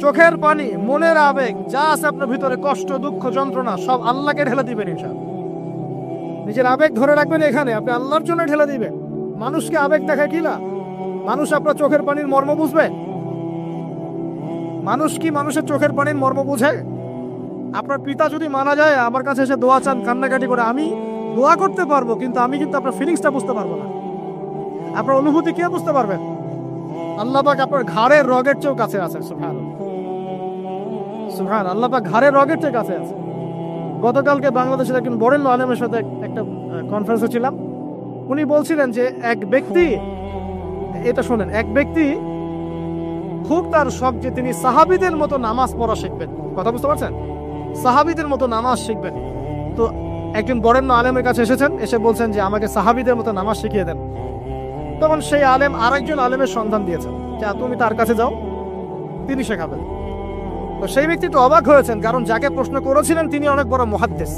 চোখের পানি, মনের আবেগ, যা আছে আপনার ভিতরে, কষ্ট, দুঃখ, যন্ত্রণা, সব আল্লাহকে ঢেলে দিবেন ইনশাআল্লাহ। নিজের আবেগ ধরে রাখবেন এখানে, আপনি আল্লাহর জন্য ঢেলে দিবেন। মানুষকে আবেগ দেখায় কি না? মানুষ আপনার চোখের পানির মর্ম বুঝবে? মানুষ কি মানুষের চোখের পানির মর্ম বুঝে? আপনার পিতা যদি মারা যায়, আমার কাছে এসে দোয়া চান কান্নাকাটি করে, আমি দোয়া করতে পারবো, কিন্তু আমি কিন্তু আপনার ফিলিংসটা বুঝতে পারবো না। আপনার অনুভূতি কে বুঝতে পারবেন? আল্লাহ পাক আপনার ঘাড়ের রগের চেয়েও কাছে আছে। সুবহানাল্লাহ, সুবহানাল্লাহ, আল্লাহ পাক ঘাড়ের রগের চেয়ে কাছে আছে। গতকালকে বাংলাদেশের একজন বরেণ্য আলেমের সাথে একটা কনফারেন্সে ছিলাম। উনি বলছিলেন যে এক ব্যক্তি, এটা শোনেন, এক ব্যক্তি খুব তার শখ যে তিনি সাহাবীদের মতো নামাজ পড়া শিখবেন। কথা বুঝতে পারছেন? সাহাবীদের মতো নামাজ শিখবেন। তো একজন বরেণ্য আলেমের কাছে এসেছেন, এসে বলছেন যে আমাকে সাহাবীদের মতো নামাজ শিখিয়ে দেন। তখন সেই আলেম আরেকজন আলেমের সন্ধান দিয়েছেন যে তুমি তার কাছে যাও, তিনি শেখাবেন। তো সেই ব্যক্তি তো অবাক হয়েছেন, কারণ যাকে প্রশ্ন করেছিলেন তিনি অনেক বড় মুহাদ্দিস,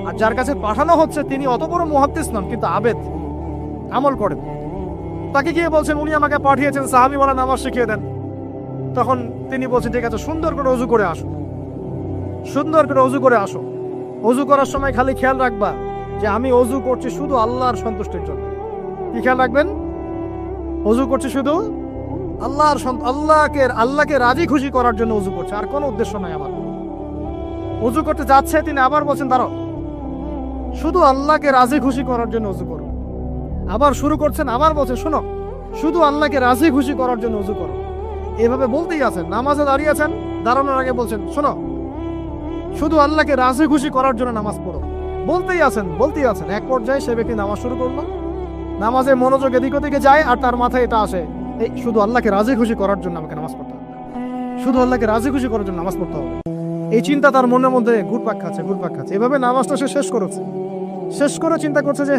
আর যার কাছে পাঠানো হচ্ছে তিনি অত বড় মুহাদ্দিস নন, কিন্তু আবেদ, আমল করেন। তাকে গিয়ে বলছেন উনি আমাকে পাঠিয়েছেন সাহাবী বলা নামাজ শিখিয়ে দেন। তখন তিনি বলছেন ঠিক আছে, সুন্দর করে ওযু করে আসো, সুন্দর করে ওযু করে আসো। ওযু করার সময় খালি খেয়াল রাখবা যে আমি ওযু করছি শুধু আল্লাহর সন্তুষ্টির জন্য। কি খেয়াল রাখবেন? ওযু করছি শুধু আল্লাহকে রাজি খুশি করার জন্য ওযু করছে, আর কোনো উদ্দেশ্য নাই আমার। ওযু করতে যাচ্ছে, তিনি আবার বলছেন দাঁড়াও, শুধু আল্লাহকে রাজি খুশি করার জন্য ওযু করো। আবার শুরু করছেন, আবার বলছেন শোনো, শুধু আল্লাহকে রাজি খুশি করার জন্য ওযু করো। এভাবে বলতেই আছেন, নামাজে দাঁড়িয়ে আছেন, দাঁড়ানোর আগে বলছেন শোনো, শুধু আল্লাহকে রাজি খুশি করার জন্য নামাজ পড়ো। বলতেই আছেন। এক পর্যায়ে সে ব্যক্তি নামাজ শুরু করলো, নামাজে মনোযোগ এদিক ওদিকে যায়, আর তার মাথায় এটা আসে, এই শুধু আল্লাহকে রাজি খুশি করার জন্য আমাকে নামাজ পড়তে হবে, শুধু আল্লাহকে রাজি খুশি করার জন্য নামাজ পড়তে হবে। এই চিন্তা তার মনের মধ্যে ঘুরপাক খাচ্ছে। এভাবে নামাজটা সে শেষ করেছে। শেষ করে চিন্তা করছে যে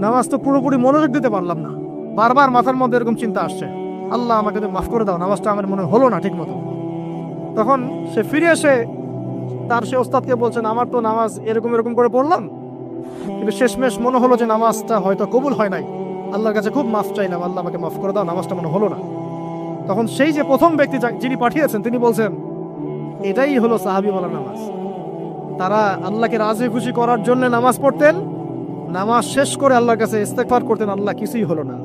নামাজ তো পুরোপুরি মনোযোগ দিতে পারলাম না। বারবার মাথার মধ্যে এরকম চিন্তা আসছে, আল্লাহ আমাকে তো মাফ করে দাও, নামাজটা আমার মনে হলো না ঠিক মতো। তখন সে ফিরে এসে সে ওস্তাদকে বলছেন আমার তো নামাজ এরকম করে পড়লাম, কিন্তু শেষমেশ মনে হলো যে নামাজটা হয়তো কবুল হয় নাই। আল্লাহর কাছে খুব মাফ চাইলাম, আল্লাহ আমাকে মাফ করে দাও, নামাজটা মনে হলো না। তখন সেই যে প্রথম ব্যক্তি যিনি পাঠিয়েছেন তিনি বলছেন এটাই হলো সাহাবী বলা নামাজ। তারা আল্লাহকে রাজি খুশি করার জন্য নামাজ পড়তেন, নামাজ শেষ করে আল্লাহর কাছে ইস্তেগফার করতেন, আল্লাহ কিছুই হলো না।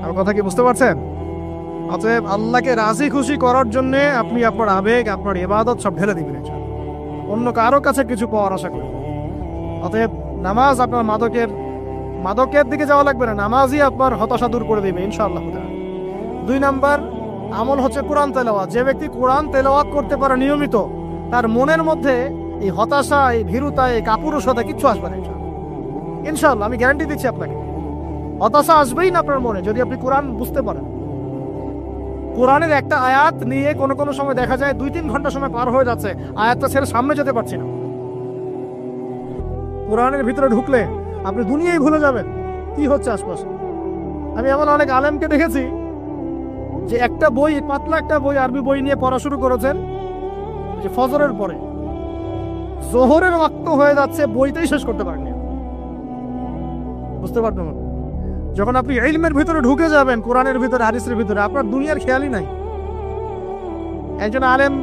আমার কথা কি বুঝতে পারছেন? অতএব আল্লাহকে রাজি খুশি করার জন্য আপনি আপনার আবেগ, আপনার ইবাদত সব ঢেলে দিবেন, অন্য কারো কাছে কিছু পাওয়ার আশা করেন। অতএব নামাজ আপনার মাদকের দিকে যাওয়া লাগবে না, নামাজই আপনার হতাশা দূর করে দিবে ইনশাআল্লাহ। 2 নাম্বার আমল হচ্ছে কোরআন তেলাওয়াত। যে ব্যক্তি কোরআন তেলাওয়াত করতে পারে নিয়মিত, তার মনের মধ্যে এই হতাশা, এই ভীরুতা, এই কাপুরুষতা কিচ্ছু আসবে না ইনশাআল্লাহ। আমি গ্যারান্টি দিচ্ছি আপনাকে, হতাশা আসবেই না আপনার মনে, যদি আপনি কোরআন বুঝতে পারেন। কোরআনের একটা আয়াত নিয়ে কোনো সময় দেখা যায় 2-3 ঘন্টা সময় পার হয়ে যাচ্ছে, আয়াতটা ছেড়ে সামনে যেতে পারছি না। কোরআনের ভিতরে ঢুকলে আপনি দুনিয়াই ভুলে যাবেন কি হচ্ছে আশপাশে। আমি এমন অনেক আলেমকে দেখেছি যে একটা বই, পাতলা একটা বই, আরবি বই নিয়ে পড়া শুরু করেছেন, যে ফজরের পরে জোহরের ওয়াক্ত হয়ে যাচ্ছে, বইটাই শেষ করতে পারেননি। বুঝতে পারবেন? যখন আপনি ইলমের ভিতরে ঢুকে যাবেন, কোরআনের ভিতরে, হাদিসের ভিতরে, আপনার দুনিয়ার খেয়ালই নাই। একজন আলেম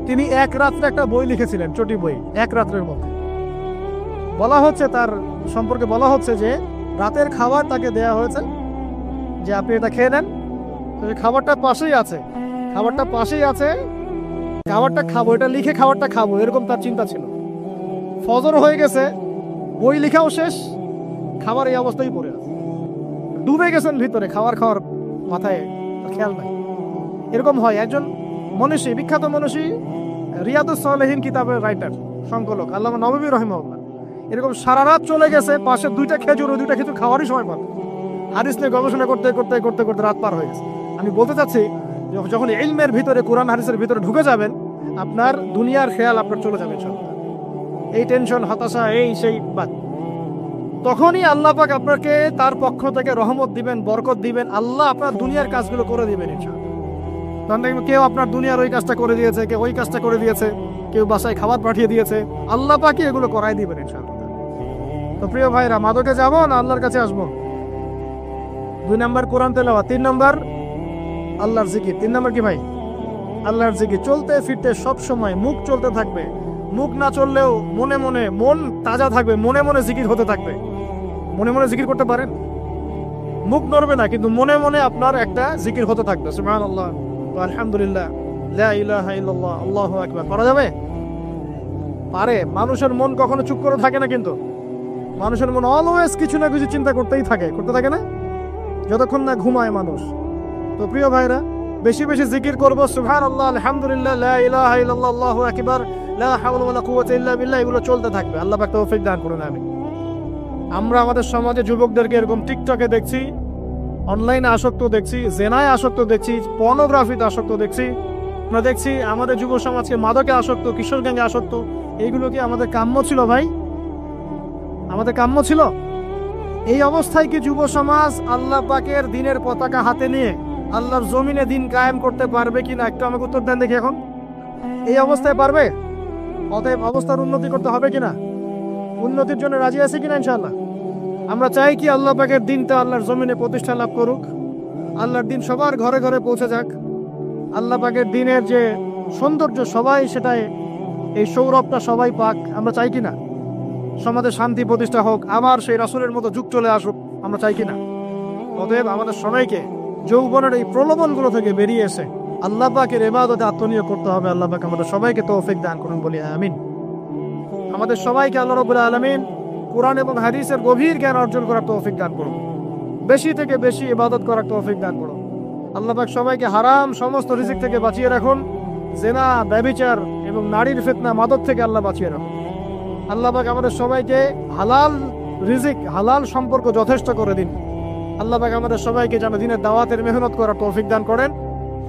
তিনি এক রাত্রে একটা বই লিখেছিলেন, চটি বই, এক রাত্রের মধ্যে। বলা হচ্ছে তার সম্পর্কে বলা হচ্ছে যে রাতের খাবার তাকে দেয়া হয়েছে যে আপনি এটা খেয়ে নেন। খাবারটা পাশেই আছে, খাবারটা খাবো, এটা লিখে খাবারটা খাবো, এরকম তার চিন্তা ছিল। ফজর হয়ে গেছে, বই লেখাও শেষ, খাবার এই অবস্থায় পড়ে আছে, ডুবে গেছেন ভিতরে, খাওয়ার মাথায় খেয়াল নাই। এরকম হয়। একজন মনীষী, বিখ্যাত মনীষী, রিয়াদুস সালেহীন কিতাবের রাইটার, সংকলক আল্লামা নববী রাহিমাহুল্লাহ, এরকম সারা রাত চলে গেছে, পাশে 2টা খেজুর, ওই 2টা খেজুর খাওয়ারই সময় পাবে। হাদিস নিয়ে গবেষণা করতে রাত পার হয়ে গেছে। আমি বলতে চাচ্ছি, যখন ইলমের ভিতরে, কোরআন হাদিসের ভিতরে ঢুকে যাবেন, আপনার দুনিয়ার খেয়াল আপনার চলে যাবে সব। এই টেনশন, হতাশা, এই সেই বাদ। তখনই আল্লাহ পাক আপনাকে তার পক্ষ থেকে রহমত দিবেন, বরকত দিবেন, আল্লাহ আপনার দুনিয়ার কাজগুলো করে দিবেন ইনশাআল্লাহ। তখন দেখবেন কেউ আপনার দুনিয়ার ওই কাজটা করে দিয়েছে, কেউ ওই কাজটা করে দিয়েছে, কেউ বাসায় খাবার পাঠিয়ে দিয়েছে, আল্লাহ পাকই এগুলো করাই দিবেন ইনশাআল্লাহ। তো প্রিয় ভাইরা, মাদকে যাবো না আল্লাহর কাছে আসবো? 2 নাম্বার কোরআন তেলাওয়াত, 3 নাম্বার আল্লাহর জিকির। 3 নাম্বার কি ভাই? আল্লাহর জিকির। চলতে ফিরতে সব সময় মুখ চলতে থাকবে, মুখ না চললেও মনে মনে মন তাজা থাকবে, মনে মনে জিকির হতে থাকবে। মনে মনে জিকির করতে পারেন? মুখ নড়বে না, কিন্তু মনে মনে আপনার একটা জিকির হতে থাকবে, সুবহানাল্লাহ ওয়া আলহামদুলিল্লাহ লা ইলাহা ইল্লাল্লাহ আল্লাহু আকবার। পারা যাবে? পারে। মানুষের মন কখনো চুপ করে থাকে না, কিন্তু মানুষের মন অলওয়েজ কিছু না কিছু চিন্তা করতেই থাকে, করতে থাকে না, যতক্ষণ না ঘুমায় মানুষ। তো প্রিয় ভাইরা, বেশি বেশি জিকির করবো, সুবহানাল্লাহ আলহামদুলিল্লাহ লা ইলাহা ইল্লাল্লাহ আল্লাহু আকবার লা হাওলা ওয়ালা কুওয়াতা ইল্লা বিল্লাহ, এগুলো চলতে থাকবে। আল্লাহ পাক তৌফিক দান করুন, আমিন। আমরা আমাদের সমাজে যুবকদেরকে এরকম টিকটকে দেখছি, অনলাইনে আসক্ত দেখছি, জেনায় আসক্ত দেখছি, পর্নোগ্রাফিতে আসক্ত দেখছি, আমরা দেখছি আমাদের যুব সমাজকে মাদকে আসক্ত, কিশোর গ্যাংয়ে আসক্ত। এইগুলো কি আমাদের কাম্য ছিল ভাই? আমাদের কাম্য ছিল? এই অবস্থায় কি যুব সমাজ আল্লাহ পাকের দিনের পতাকা হাতে নিয়ে আল্লাহর জমিনে দিন কায়েম করতে পারবে কিনা, একটু আমাকে উত্তর দেন দেখি। এখন এই অবস্থায় পারবে? অতএব অবস্থার উন্নতি করতে হবে কিনা? উন্নতির জন্য রাজি আছে কিনা ইনশাআল্লাহ? আমরা চাই কি আল্লাহ পাকের দিনটা আল্লাহর জমিনে প্রতিষ্ঠা লাভ করুক, আল্লাহর দিন সবার ঘরে ঘরে পৌঁছে যাক, আল্লাহ পাকের দিনের যে সৌন্দর্য সবাই সেটাই, এই সৌরভটা সবাই পাক। আমরা চাই কিনা সমাজে শান্তি প্রতিষ্ঠা হোক, আবার সেই রাসূলের মতো যুগ চলে আসুক? আমরা চাই কিনা? অতএব আমাদের সবাইকে যৌবনের এই প্রলোভনগুলো থেকে বেরিয়ে এসে আল্লাহ পাকের ইবাদতে আত্মনিয়োগ করতে হবে। আল্লাহ পাক আমাদের সবাইকে তৌফিক দান করুন, বলি আমিন। আমাদের সবাইকে আল্লাহ রাব্বুল আলামিন কোরআন এবং হাদিসের গভীর জ্ঞান অর্জন করার তৌফিক দান করুন, বেশি থেকে বেশি ইবাদত করার তৌফিক দান করুন। আল্লাহ পাক সবাইকে হারাম সমস্ত রিজিক থেকে বাঁচিয়ে রাখুন, জেনা, ব্যভিচার এবং নারীর ফিতনা, মাদক থেকে আল্লাহ বাঁচিয়ে রাখুন। আল্লাহ পাক আমাদের সবাইকে হালাল রিজিক, হালাল সম্পর্ক যথেষ্ট করে দিন। আল্লাহ পাক আমাদের সবাইকে যেন দিনের দাওয়াতের মেহনত করার তৌফিক দান করেন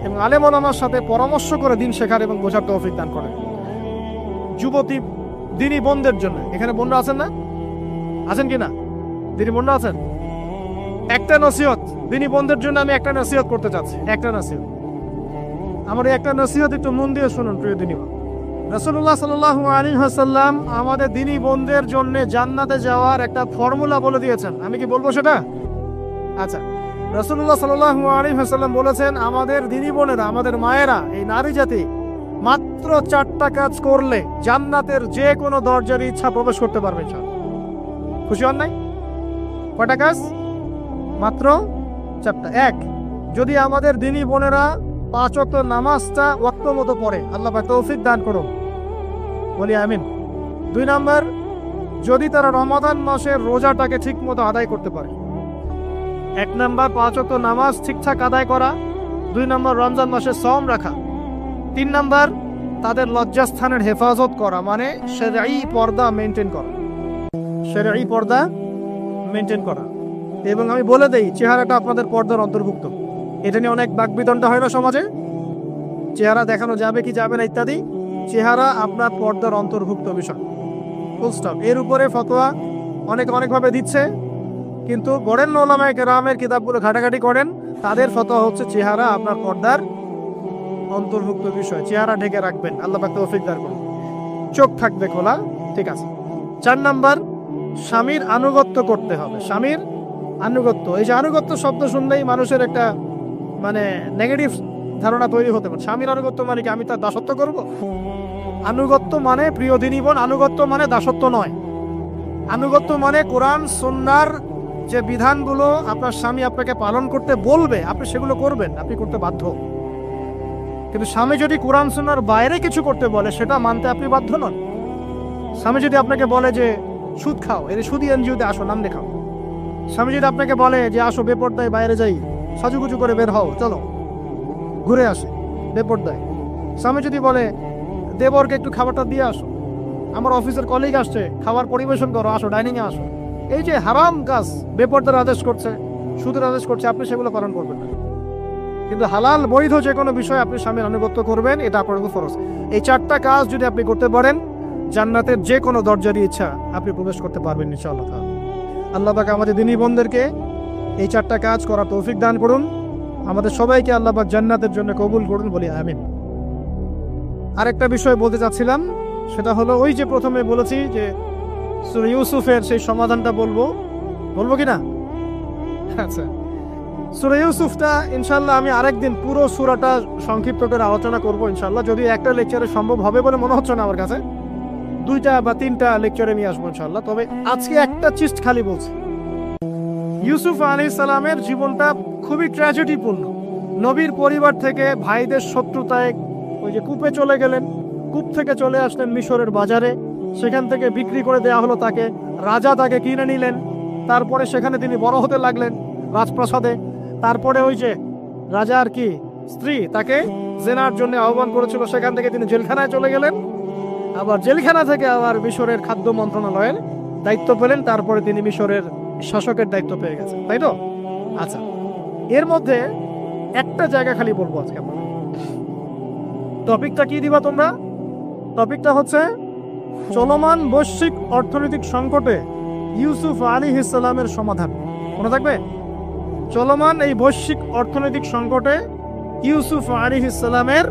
এবং আলেম ওলামার সাথে পরামর্শ করে দিন শেখার এবং বোঝার তৌফিক দান করেন। যুবতী দিনী বোনদের জন্য, এখানে বোনরা আছেন না? আছেন কি না? দিনী বোনরা আছেন? একটা নসিহত দিনী বোনদের জন্য আমি একটা নসিহত করতে চাচ্ছি, একটা নসিহত। আমার এই একটা নসিহত একটু মন দিয়ে শুনুন প্রিয় দিনী বোন। রাসূলুল্লাহ সাল্লাল্লাহু আলাইহি ওয়াসাল্লাম আমাদের দিনী বোনদের জন্য জান্নাতে যাওয়ার একটা ফর্মুলা বলে দিয়েছেন। আমি কি বলবো সেটা? আচ্ছা, রাসূলুল্লাহ সাল্লাল্লাহু আলাইহি ওয়াসাল্লাম বলেছেন আমাদের দিনী বোনেরা, আমাদের মায়েরা, এই নারী জাতি মাত্র 4টা কাজ করলে জান্নাতের যে কোনো দরজার ইচ্ছা প্রবেশ করতে পারবে। খুশি হন নাই? কয়টা কাজ? মাত্র 4টা। 1, যদি আমাদের দিনী বোনেরা 5 ওয়াক্ত নামাজটা ওয়াক্ত মতো পড়ে, আল্লাহ পাক তৌফিক দান করুন, বলি আমিন। 2 নাম্বার, যদি তারা রমাদান মাসের রোজাটাকে ঠিক মতো আদায় করতে পারে। 1 নাম্বার 5 ওয়াক্ত নামাজ ঠিকঠাক আদায় করা, 2 নাম্বার রমজান মাসে সওম রাখা, 3 নাম্বার তাদের লজ্জাস্থানের হেফাজত করা, মানে শরঈ পর্দা মেনটেন করা, শরঈ পর্দা মেনটেন করা। এবং আমি বলে দেই, চেহারাটা আপনাদের পর্দার অন্তর্ভুক্ত। এটা নিয়ে অনেক বাকবিতণ্ডা হয় না সমাজে, চেহারা দেখানো যাবে কি যাবে না ইত্যাদি। চেহারা আপনার পর্দার অন্তর্ভুক্ত বিষয়, ফুল স্টপ। এর উপরে ফতোয়া অনেকভাবে দিচ্ছে, কিন্তু বরেণ্য উলামায়ে কেরামের কিতাবগুলো ঘাটাঘাটি করেন, তাদের ফতোয়া হচ্ছে চেহারা আপনার পর্দার অন্তর্ভুক্ত বিষয়, চেহারা ঢেকে রাখবেন। আল্লাহ পাক তৌফিক দান করুন। চোখ থাকবে খোলা, ঠিক আছে। 4 নাম্বার, স্বামীর আনুগত্য করতে হবে। স্বামীর আনুগত্য, এই যে আনুগত্য শব্দ শুনলেই মানুষের একটা মানে নেগেটিভ ধারণা তৈরি হতে পারে। স্বামীর আনুগত্য মানে কি আমি তার দাসত্ব করব? আনুগত্য মানে, প্রিয় দিনী বোন, আনুগত্য মানে দাসত্ব নয়। আনুগত্য মানে কোরআন সুন্নাহর যে বিধানগুলো আপনার স্বামী আপনাকে পালন করতে বলবে, আপনি সেগুলো করবেন, আপনি করতে বাধ্য। কিন্তু স্বামী যদি কোরআন সুন্নাহর বাইরে কিছু করতে বলে, সেটা মানতে আপনি বাধ্য নন। স্বামী যদি আপনাকে বলে যে সুদ খাও, এই সুদি এনজিওতে আসো, নাম দেখাও। স্বামী যদি আপনাকে বলে যে আসো বেপরদায় বাইরে যাই, সাজুগুজু করে বের হও, চলো ঘুরে আসে বেপরদায়। স্বামী যদি বলে দেবরকে একটু খাবারটা দিয়ে আসো, আমার অফিসের কলিগ আসছে, খাবার পরিবেশন করো, আসো ডাইনিংয়ে আসো, এই যে হারাম কাজ, বেপরদার আদেশ করছে, সুদের আদেশ করছে, আপনি সেগুলো পালন করবেন না। কিন্তু হালাল বৈধ যে কোনো বিষয় আপনি স্বামীর আনুগত্য করবেন, এটা আপনার উপর ফরজ। এই 4টা কাজ যদি আপনি করতে পারেন, জান্নাতের যে কোনো দরজারই ইচ্ছা আপনি প্রবেশ করতে পারবেন ইনশাআল্লাহ। আল্লাহ পাক আমাদের দিনী বোনদেরকে এই 4টা কাজ করার তৌফিক দান করুন। আমাদের সবাইকে আল্লাহ পাক জান্নাতের জন্য কবুল করুন, বলি আমিন। আরেকটা বিষয় বলতে চাচ্ছিলাম, সেটা হলো ওই যে প্রথমে বলেছি যে সূরা ইউসুফের সেই সমাধানটা বলবো কি না? আচ্ছা, সূরা ইউসুফটা ইনশাআল্লাহ আমি আরেকদিন পুরো সূরাটা সংক্ষিপ্ত করে আলোচনা করব ইনশাআল্লাহ, যদি একটা লেকচারে সম্ভব হবে বলে মনে হচ্ছে না আমার কাছে, 2টা বা 3টা লেকচারে নিয়ে আসবো ইনশাআল্লাহ। তবে আজকে একটা চিজ খালি বলছি, ইউসুফ আলাইহিস সালামের জীবনটা খুবই ট্র্যাজেডিপূর্ণ। নবীর পরিবার থেকে ভাইদের শত্রুতায় ওই যে কূপে চলে গেলেন, কূপ থেকে চলে আসলেন মিশরের বাজারে, সেখান থেকে বিক্রি করে দেওয়া হলো তাকে, রাজা তাকে কিনে নিলেন, তারপরে সেখানে তিনি বড় হতে লাগলেন রাজপ্রাসাদে। তারপরে ওই যে রাজার কি স্ত্রী তাকে জেনার জন্য আহ্বান করেছিল, সেখান থেকে তিনি জেলখানায় চলে গেলেন, আবার জেলখানা থেকে আবার মিশরের খাদ্য মন্ত্রণালয়ের দায়িত্ব পেলেন, তারপরে তিনি মিশরের শাসকের দায়িত্ব পেয়ে গেছেন, তাই তো? আচ্ছা, এর মধ্যে একটা জায়গা খালি বলবো আজকে আপনাদের। টপিকটা কি দিবা তোমরা? টপিকটা হচ্ছে চলমান বৈশ্বিক অর্থনৈতিক সংকটে ইউসুফ আলাইহিস সালামের সমাধান। মনে থাকবে? চলমান এই বৈশ্বিক অর্থনৈতিক সংকটে ইউসুফ আলাইহিস সালামের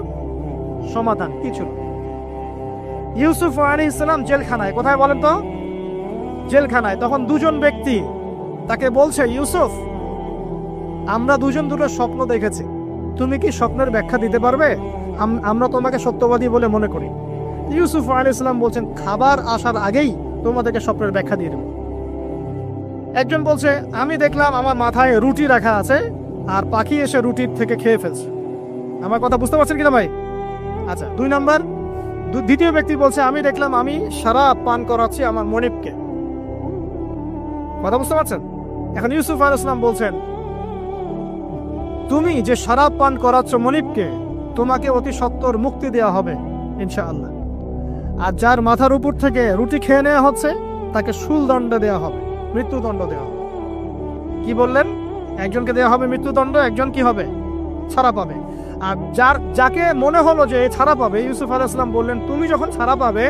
সমাধান কি ছিল? ইউসুফ আলাইহিস সালাম জেলখানায়, কোথায় বলেন তো? জেলখানায়। তখন দুজন ব্যক্তি তাকে বলছে, ইউসুফ, আমরা দুজন দুটো স্বপ্ন দেখেছি, তুমি কি স্বপ্নের ব্যাখ্যা দিতে পারবে? আমরা তোমাকে সত্যবাদী বলে মনে করি। ইউসুফ আলাইহিস সালাম বলছেন, খাবার আসার আগেই তোমাদেরকে স্বপ্নের ব্যাখ্যা দিয়ে দেব। একজন বলছে, আমি দেখলাম আমার মাথায় রুটি রাখা আছে আর পাখি এসে রুটির থেকে খেয়ে ফেলছে। আমার কথা বুঝতে পারছেন কিনা ভাই? আচ্ছা, 2 নাম্বার, দ্বিতীয় ব্যক্তি বলছে, আমি দেখলাম আমি শরাব পান করাচ্ছি আমার মনিবকে। কথা বুঝতে পারছেন? এখন ইউসুফ আলাইহিস সালাম বলছেন, তুমি যে শরাব পান করাচ্ছ মনিবকে, তোমাকে অতি সত্বর মুক্তি দেওয়া হবে ইনশাআল্লাহ। আর যার মাথার উপর থেকে রুটি খেয়ে নেওয়া হচ্ছে তাকে শুলদণ্ড দেওয়া হবে, মৃত্যুদণ্ড দেওয়া হবে। কি বললেন? একজনকে দেওয়া হবে মৃত্যুদণ্ড, একজন কি হবে? ছাড়া পাবে। আর যাকে মনে হলো যে ছাড়া পাবে, ইউসুফ আলাইহিস সালাম বললেন, তুমি যখন ছাড়া পাবে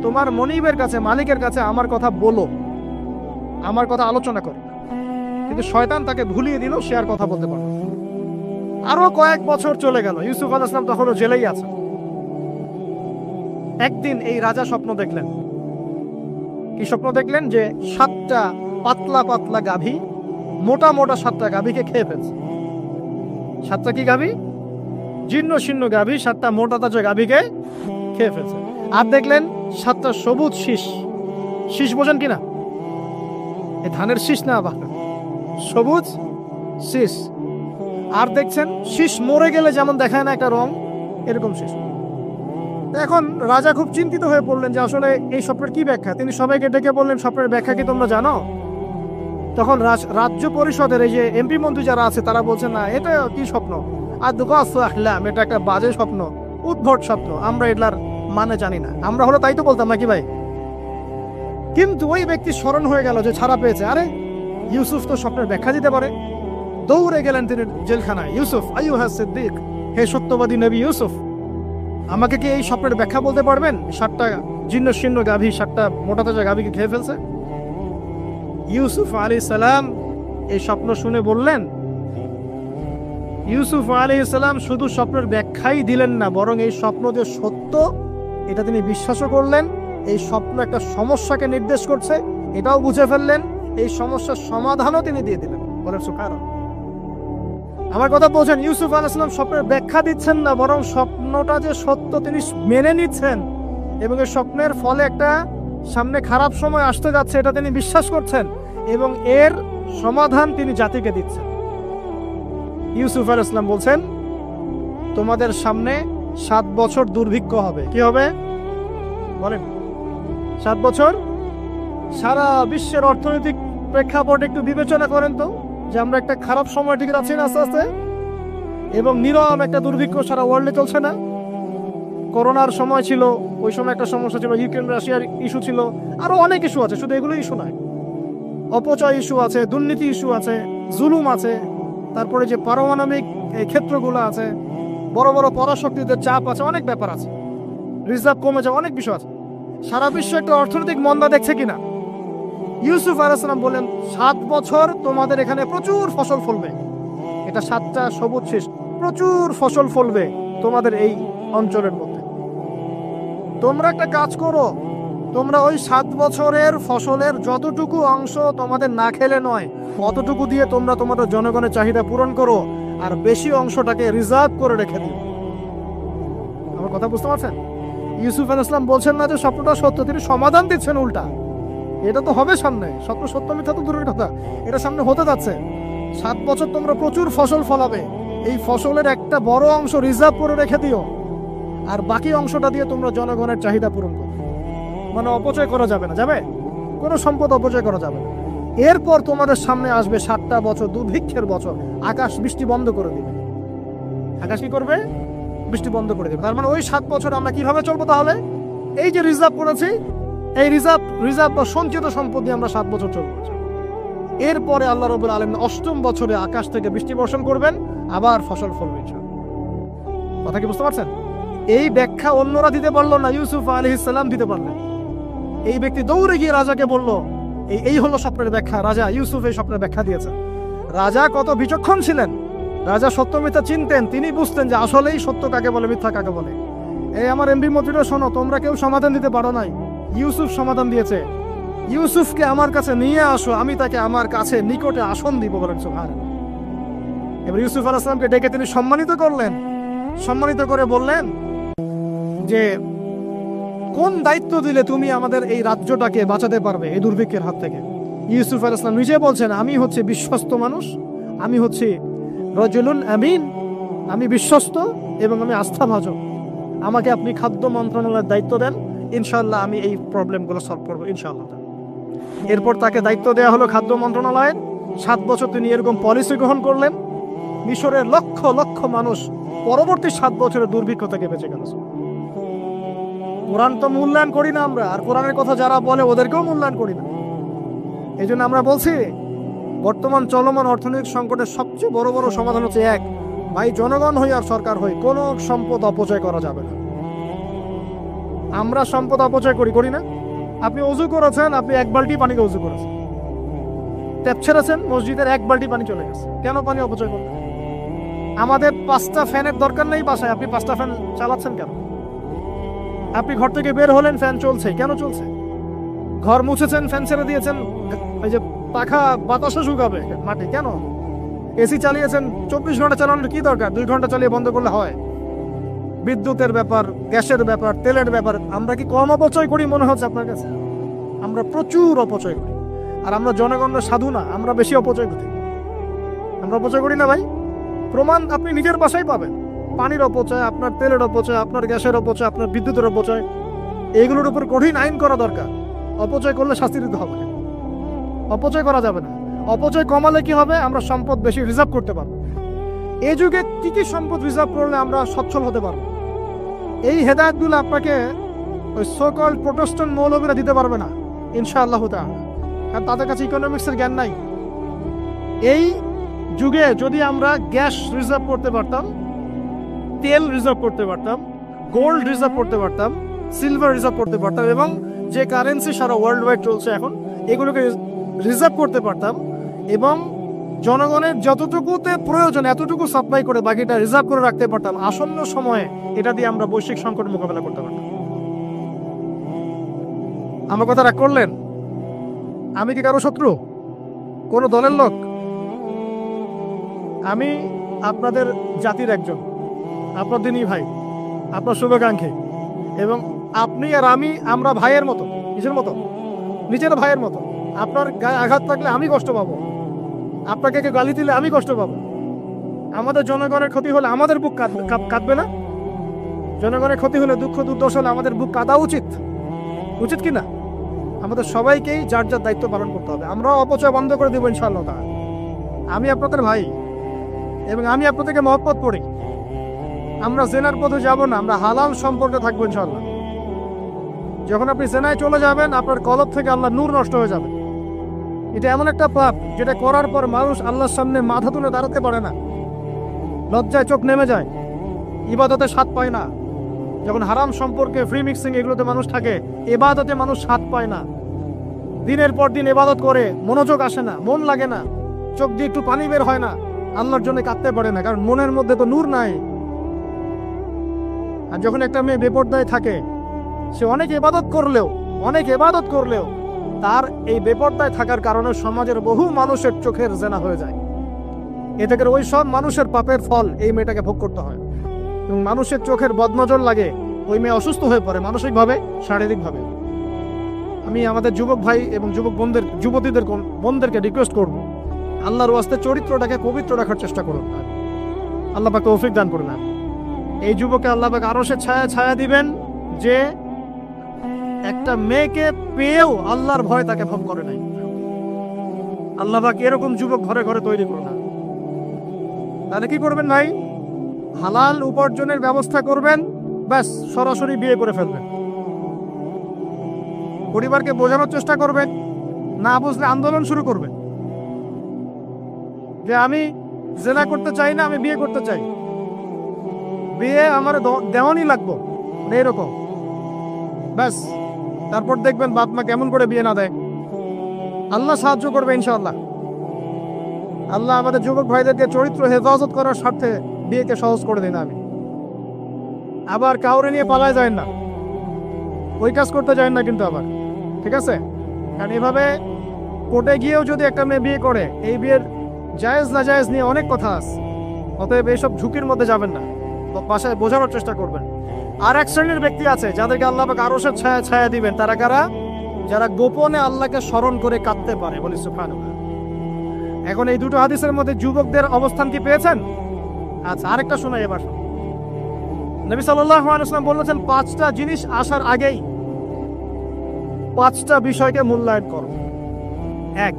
তোমার মনিবের কাছে, মালিকের কাছে আমার কথা বলো, আমার কথা আলোচনা করো। কিন্তু শয়তান তাকে ভুলিয়ে দিল, সে আর কথা বলতে পারল। আরো কয়েক বছর চলে গেল, ইউসুফ আলাইহিস সালাম তখনও জেলেই আছে। একদিন এই রাজা স্বপ্ন দেখলেন। কি স্বপ্ন দেখলেন? যে 7টা পাতলা পাতলা গাভী, মোটা মোটা 7টা গাভীকে খেয়ে ফেলছে। 7টা কি গাভী? জীর্ণ শীর্ণ গাভী, 7টা মোটা তাজা গাভীকে খেয়ে ফেলছে। আর দেখলেন 7টা সবুজ শীষ। শীষ বোঝেন কিনা? এই ধানের শীষ না, আবার সবুজ শীষ। আর দেখছেন শীষ মরে গেলে যেমন দেখায় না একটা রং, এরকম শীষ। এখন রাজা খুব চিন্তিত হয়ে পড়লেন যে আসলে এই স্বপ্নের কি ব্যাখ্যা। তিনি সবাইকে ডেকে বললেন, স্বপ্নের ব্যাখ্যা কি তোমরা জানো? তখন রাজ্য পরিষদের এই যে এমপি মন্ত্রী যারা আছে তারা বলছেন, না, এটা কি স্বপ্ন, আর আহলাম, এটা একটা বাজে স্বপ্ন, উদ্ভট স্বপ্ন, আমরা এটার মানে জানি না। আমরা হলো তাই তো বলতাম নাকি ভাই? কিন্তু ওই ব্যক্তি স্মরণ হয়ে গেল যে ছাড়া পেয়েছে, আরে ইউসুফ তো স্বপ্নের ব্যাখ্যা দিতে পারে। দৌড়ে গেলেন তিনি জেলখানায়। ইউসুফ আইয়ুহা সিদ্দিক, হে সত্যবাদী নবী ইউসুফ, আমাকে কি এই স্বপ্নের ব্যাখ্যা বলতে পারবেন? 7টা জীর্ণ শীর্ণ গাভী 7টা মোটা তাজা গাভীকে খেয়ে ফেলছে। ইউসুফ আলাইহিস সালাম এই স্বপ্ন শুনে বললেন, ইউসুফ আলাইহিস সালাম শুধু স্বপ্নের ব্যাখ্যাই দিলেন না, বরং এই স্বপ্ন যে সত্য এটা তিনি বিশ্বাসও করলেন। এই স্বপ্ন একটা সমস্যাকে নির্দেশ করছে এটাও বুঝে ফেললেন। এই সমস্যার সমাধানও তিনি দিয়ে দিলেন। বলেন সুবহানাল্লাহ। আমার কথা বলছেন, ইউসুফ আলাইহিস সালাম স্বপ্নের ব্যাখ্যা দিচ্ছেন না, বরং স্বপ্নটা যে সত্য তিনি মেনে নিচ্ছেন এবং এই স্বপ্নের ফলে একটা সামনে খারাপ সময় আসতে যাচ্ছে এটা তিনি বিশ্বাস করছেন এবং এর সমাধান তিনি জাতিকে দিচ্ছেন। ইউসুফ আলাইহিস সালাম বলছেন, তোমাদের সামনে 7 বছর দুর্ভিক্ষ হবে। কি হবে বলেন? 7 বছর। সারা বিশ্বের অর্থনৈতিক প্রেক্ষাপট একটু বিবেচনা করেন তো, যে আমরা একটা খারাপ সময় দিকে যাচ্ছি না আস্তে আস্তে, এবং নীরব একটা দুর্ভিক্ষ সারা ওয়ার্ল্ডে চলছে না? করোনার সময় ছিল, ওই সময় একটা সমস্যা ছিল, ইউক্রেন রাশিয়ার ইস্যু ছিল, আরো অনেক ইস্যু আছে, শুধু এগুলো ইস্যু নয়, অপচয় ইস্যু আছে, দুর্নীতি ইস্যু আছে, জুলুম আছে, তারপরে যে পারমাণবিক এই ক্ষেত্রগুলো আছে, বড় বড় পরাশক্তিদের চাপ আছে, অনেক ব্যাপার আছে, রিজার্ভ কমে যাওয়া, অনেক বিষয় আছে। সারা বিশ্ব একটা অর্থনৈতিক মন্দা দেখছে কিনা? ইউসুফ আলাইহিস সালাম বললেন, 7 বছর তোমাদের এখানে প্রচুর ফসল ফলবে। এটা 7টা সবুজ শীষ, প্রচুর ফসল ফলবে তোমাদের এই অঞ্চলের মধ্যে। তোমরা একটা কাজ করো, তোমরা ওই 7 বছরের ফসলের যতটুকু অংশ তোমাদের না খেলে নয়, অতটুকু দিয়ে তোমরা তোমাদের জনগণের চাহিদা পূরণ করো, আর বেশি অংশটাকে রিজার্ভ করে রেখে দিও। আমার কথা বুঝতে পারছেন? ইউসুফ আলাইহিস সালাম বলছেন না যে স্বপ্নটা সত্য, তিনি সমাধান দিচ্ছেন উল্টা। এটা তো হবে সামনে, স্বপ্ন সত্য মিথ্যা তো দূরের কথা, এটা সামনে হতে যাচ্ছে। 7 বছর তোমরা প্রচুর ফসল ফলাবে, এই ফসলের একটা বড় অংশ রিজার্ভ করে রেখে দিও, আর বাকি অংশটা দিয়ে তোমরা জনগণের চাহিদা পূরণ করো। মানে অপচয় করা যাবে না, যাবে কোনো সম্পদ অপচয় করা যাবে না। এরপর তোমাদের সামনে আসবে 7টা বছর দুর্ভিক্ষের বছর, আকাশ বৃষ্টি বন্ধ করে দিবে। আকাশ কি করবে? বৃষ্টি বন্ধ করে দেবে। তার মানে ওই 7 বছর আমরা কিভাবে চলবো তাহলে? এই যে রিজার্ভ করেছি, এই রিজার্ভ বা সঞ্চিত সম্পদ দিয়ে আমরা 7 বছর চলবো। এরপরে আল্লাহ রাব্বুল আলামিন 8ম বছরে আকাশ থেকে বৃষ্টি বর্ষণ করবেন, আবার ফসল ফলবে ইনশাআল্লাহ। কথা কি বুঝতে পারছেন? এই ব্যাখ্যা অন্যরা দিতে পারলো না, ইউসুফ আলাইহিস সালাম দিতে পারলেন। এই ব্যক্তি দৌড়ে গিয়ে রাজাকে বলল, এই হলো স্বপ্নের ব্যাখ্যা। রাজা ইউসুফ এই স্বপ্নের ব্যাখ্যা দিয়েছেন। রাজা কত বিচক্ষণ ছিলেন, রাজা সত্য মিথ্যা চিনতেন। তিনি বুঝতেন যে আসলেই সত্য কাকে বলে, মিথ্যা কাকে বলে। এই আমার এমপি মন্ত্রীরা শোনো, তোমরা কেউ সমাধান দিতে পারো নাই, ইউসুফ সমাধান দিয়েছে। ইউসুফকে আমার কাছে নিয়ে আসো, আমি তাকে আমার কাছে নিকটে আসন দিব বলেন সুবহানাল্লাহ। এবার ইউসুফ আলাইহিস সালামকে ডেকে তিনি সম্মানিত করলেন, সম্মানিত করে বললেন যে কোন দায়িত্ব দিলে তুমি আমাদের এই রাজ্যটাকে বাঁচাতে পারবে এই দুর্ভিক্ষের হাত থেকে। ইউসুফ আলাইহিস সালাম নিজে বলছেন, আমি হচ্ছে বিশ্বস্ত মানুষ, আমি হচ্ছে রাজুলুন আমিন, আমি বিশ্বস্ত এবং আমি আস্থাভাজন। আমাকে আপনি খাদ্য মন্ত্রণালয়ের দায়িত্ব দেন, ইনশাআল্লাহ আমি এই প্রবলেমগুলো সলভ করবো ইনশাআল্লাহ। এরপর তাকে দায়িত্ব দেওয়া হলো খাদ্য মন্ত্রণালয়ের। 7 বছর তিনি এরকম পলিসি গ্রহণ করলেন। মিশরের লক্ষ লক্ষ মানুষ পরবর্তী 7 বছরের দুর্ভিক্ষ থেকে বেঁচে গেল। কোরআন তো মূল্যায়ন করি না আমরা, আর কোরআনের কথা যারা বলে ওদেরকেও মূল্যায়ন করি না। এই জন্য আমরা বলছি বর্তমান চলমান অর্থনৈতিক সংকটের সবচেয়ে বড় বড় সমাধান হচ্ছে এক, ভাই জনগণ হই আর সরকার হই, কোনো সম্পদ অপচয় করা যাবে না। আমরা সম্পদ অপচয় করি না? আপনি অজু করেছেন, আপনি 1 বালতি পানিকে অজু করেছেন, ট্যাপ ছেড়েছেন, মসজিদের 1 বালতি পানি চলে গেছে, কেন পানি অপচয় করলেন? আমাদের 5টা ফ্যানের দরকার নেই বাসায়, আপনি 5টা ফ্যান চালাচ্ছেন কেন? আপনি ঘর থেকে বের হলেন, ফ্যান চলছে, কেন চলছে? ঘর মুছেছেন, ফ্যান ছেড়ে দিয়েছেন, ওই যে পাখা বাতাসে শুকাবে মাটি, কেন? এসি চালিয়েছেন, 24 ঘন্টা চালানোর কি দরকার? 2 ঘন্টা চালিয়ে বন্ধ করলে হয়? বিদ্যুতের ব্যাপার, গ্যাসের ব্যাপার, তেলের ব্যাপার, আমরা কি কম অপচয় করি মনে হচ্ছে আপনার কাছে? আমরা প্রচুর অপচয় করি। আর আমরা জনগণরা সাধু না, আমরা বেশি অপচয় করি। আমরা অপচয় করি না ভাই, প্রমাণ আপনি নিজের বাসায় পাবেন। পানির অপচয়, আপনার তেলের অপচয়, আপনার গ্যাসের অপচয়, আপনার বিদ্যুতের অপচয়, এইগুলোর উপর কঠিন আইন করা দরকার। অপচয় করলে শাস্তি দিতে হবে, অপচয় করা যাবে না। অপচয় কমালে কি হবে? আমরা সম্পদ বেশি রিজার্ভ করতে পারবো। এই যুগে কি কি সম্পদ রিজার্ভ করলে আমরা সচ্ছল হতে পারবো, এই হেদায়েতগুলো আপনাকে ওই সোকল প্রোটেস্ট্যান্ট মৌলবীরা দিতে পারবে না ইনশাআল্লাহ তাআলা, কারণ তাদের কাছে ইকোনমিক্সের জ্ঞান নাই। এই যুগে যদি আমরা গ্যাস রিজার্ভ করতে পারতাম, তেল রিজার্ভ করতে পারতাম, গোল্ড রিজার্ভ করতে পারতাম, সিলভার রিজার্ভ করতে পারতাম, এবং যে কারেন্সি সারা ওয়ার্ল্ড ওয়াইড চলছে এখন, এগুলোকে রিজার্ভ করতে পারতাম, এবং জনগণের যতটুকুতে প্রয়োজন এতটুকু সাপ্লাই করে বাকিটা রিজার্ভ করে রাখতে পারতাম, আসন্ন সময়ে এটা দিয়ে আমরা বৈশ্বিক সংকট মোকাবেলা করতে পারতাম। আমার কথা রাগ করলেন? আমি কি কারো শত্রু, কোন দলের লোক? আমি আপনাদের জাতির একজন, আপনার দিনই ভাই, আপনার শুভাকাঙ্ক্ষী, এবং আপনি আর আমরা ভাইয়ের মতো, নিজের মতো, নিজের ভাইয়ের মতো। আপনার গায়ে আঘাত থাকলে আমি কষ্ট পাবো, আপনাকে কেউ গালি দিলে আমি কষ্ট পাবো। আমাদের জনগণের ক্ষতি হলে আমাদের বুক কাঁদবে না? জনগণের ক্ষতি হলে, দুঃখ দুর্দশা হলে আমাদের বুক কাঁদা উচিত, উচিত কি না? আমাদের সবাইকেই যার যার দায়িত্ব পালন করতে হবে। আমরাও অপচয় বন্ধ করে দেবো ইনশাআল্লাহ তাআলা। আমি আপনাদের ভাই এবং আমি আপনাদেরকে মহব্বত করি। আমরা জেনার পথে যাব না, আমরা হালাল সম্পর্কে থাকবো ইনশাআল্লাহ। যখন আপনি জেনায় চলে যাবেন, আপনার কলব থেকে আল্লাহ নূর নষ্ট হয়ে যাবে। এটা এমন একটা পাপ যেটা করার পর মানুষ আল্লাহর সামনে মাথা তুলে দাঁড়াতে পারে না, লজ্জায় চোখ নেমে যায়, ইবাদতে স্বাদ পায় না। যখন হারাম সম্পর্কে, ফ্রি মিক্সিং, এগুলোতে মানুষ থাকে, ইবাদতে মানুষ স্বাদ পায় না। দিনের পর দিন ইবাদত করে মনোযোগ আসে না, মন লাগে না, চোখ দিয়ে একটু পানি বের হয় না, আল্লাহর জন্য কাঁদতে পারে না, কারণ মনের মধ্যে তো নূর নাই। আর যখন একটা মেয়ে বেপরদায় থাকে, সে অনেক ইবাদত করলেও তার এই বেপরদায় থাকার কারণে সমাজের বহু মানুষের চোখের জেনা হয়ে যায়। এ থেকে ওই সব মানুষের পাপের ফল এই মেয়েটাকে ভোগ করতে হয়, এবং মানুষের চোখের বদনজর লাগে, ওই মেয়ে অসুস্থ হয়ে পড়ে মানসিকভাবে, শারীরিকভাবে। আমি আমাদের যুবক ভাই এবং যুবক বোনদেরকে রিকোয়েস্ট করব, আল্লাহর ওয়াস্তে চরিত্রটাকে পবিত্র রাখার চেষ্টা করুন। আল্লাহ পাক তৌফিক দান করুন। এই যুবককে আল্লাহ পাক আরশের ছায়া দিবেন, যে একটা মেয়েকে পেয়েও আল্লাহর ভয় তাকে ভোগ করে নাই। আল্লাহ পাক এরকম যুবক ঘরে ঘরে তৈরি করুন। তাহলে কি করবেন ভাই? হালাল উপার্জনের ব্যবস্থা করবেন, ব্যাস সরাসরি বিয়ে করে ফেলবেন। পরিবারকে বোঝানোর চেষ্টা করবেন, না বুঝলে আন্দোলন শুরু করবেন যে আমি জেনা করতে চাই না, আমি বিয়ে করতে চাই, বিয়ে আমার দেওয়ানি লাগবো, এইরকম। ব্যাস তারপর দেখবেন বাপ মা কেমন করে বিয়ে না দেয়। আল্লাহ সাহায্য করবে ইনশাআল্লাহ। আল্লাহ আমাদের যুবক ভাইদেরকে চরিত্র হেফাজত করার স্বার্থে বিয়েকে সহজ করে দিন। আমি আবার কাউরে নিয়ে পালায় যায় না, ওই কাজ করতে যায় না কিন্তু আবার, ঠিক আছে? কারণ এভাবে কোর্টে গিয়েও যদি একটা মেয়ে বিয়ে করে, এই বিয়ের জায়েজ না জায়েজ নিয়ে অনেক কথা আছে। অতএব এইসব ঝুঁকির মধ্যে যাবেন না, বাসায় বোঝানোর চেষ্টা করবেন। আর এক শ্রেণীর ব্যক্তি আছে যাদেরকে আল্লাহ পাক আরশের ছায়া দিবেন। তারা কারা? যারা গোপনে আল্লাহকে স্মরণ করে কাঁদতে পারে, বলি সুবহানাল্লাহ। এখন এই দুটো হাদিসের মধ্যে যুবকদের অবস্থান কি পেয়েছেন? আচ্ছা, আরেকটা শোনাই এবার। নবী সাল্লাল্লাহু আলাইহি ওয়াসাল্লাম বলেছেন, 5টা জিনিস আসার আগেই 5টা বিষয়কে মূল্যায়ন করো। 1,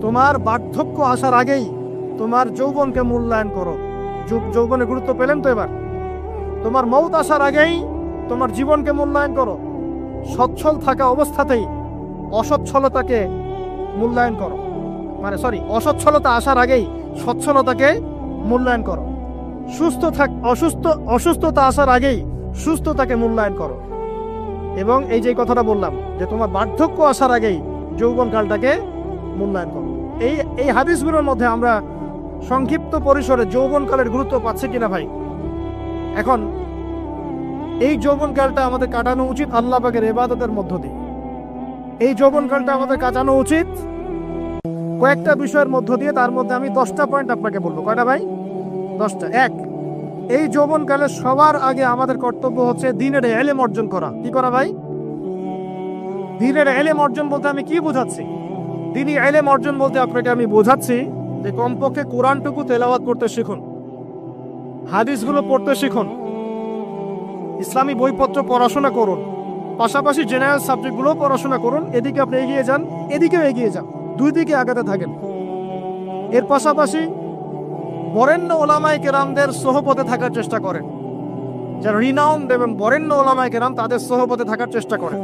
তোমার বার্ধক্য আসার আগেই তোমার যৌবনকে মূল্যায়ন করো। যৌবনের গুরুত্ব পেলেন তো এবার? তোমার মৌত আসার আগেই তোমার জীবনকে মূল্যায়ন করো। সচ্ছল থাকা অবস্থাতেই অসচ্ছলতাকে মূল্যায়ন করো, অসচ্ছলতা আসার আগেই সচ্ছলতাকে মূল্যায়ন করো। অসুস্থতা আসার আগেই সুস্থতাকে মূল্যায়ন করো। এবং এই যে কথাটা বললাম যে তোমার বার্ধক্য আসার আগেই যৌবনকালটাকে মূল্যায়ন করো। এই হাদিসগুলোর মধ্যে আমরা সংক্ষিপ্ত পরিসরে যৌবনকালের গুরুত্ব পাচ্ছে কিনা ভাই? এখন এই যৌবনকালটা আমাদের কাটানো উচিত আল্লাহ পাকের ইবাদতের মধ্য দিয়ে। এই যৌবনকালটা আমাদের কাটানো উচিত কয়েকটা বিষয়ের মধ্য দিয়ে। তার মধ্যে আমি 10টা পয়েন্ট আপনাকে বলবো। কয়টা ভাই? 10টা। 1, এই যৌবনকালে সবার আগে আমাদের কর্তব্য হচ্ছে দ্বীনের ইলম অর্জন করা। কি করা ভাই? দ্বীনের ইলম অর্জন বলতে আমি কি বোঝাচ্ছি? দ্বীনি ইলম অর্জন বলতে আপনাকে আমি বোঝাচ্ছি যে কমপক্ষে কোরআনটুকু তেলাওয়াত করতে শিখুন, হাদিসগুলো পড়তে শিখুন, ইসলামী বইপত্র পড়াশোনা করুন, পাশাপাশি জেনারেল সাবজেক্টগুলো পড়াশোনা করুন। এদিকে আপনি এগিয়ে যান, এদিকেও এগিয়ে যান, দুই দিকে আগাতে থাকেন। এর পাশাপাশি বরেণ্য ওলামায়ে কেরামদের সোহবতে থাকার চেষ্টা করেন। যারা রিনাউন্ড এবং বরেণ্য ওলামায়ে কেরাম, তাদের সোহবতে থাকার চেষ্টা করেন।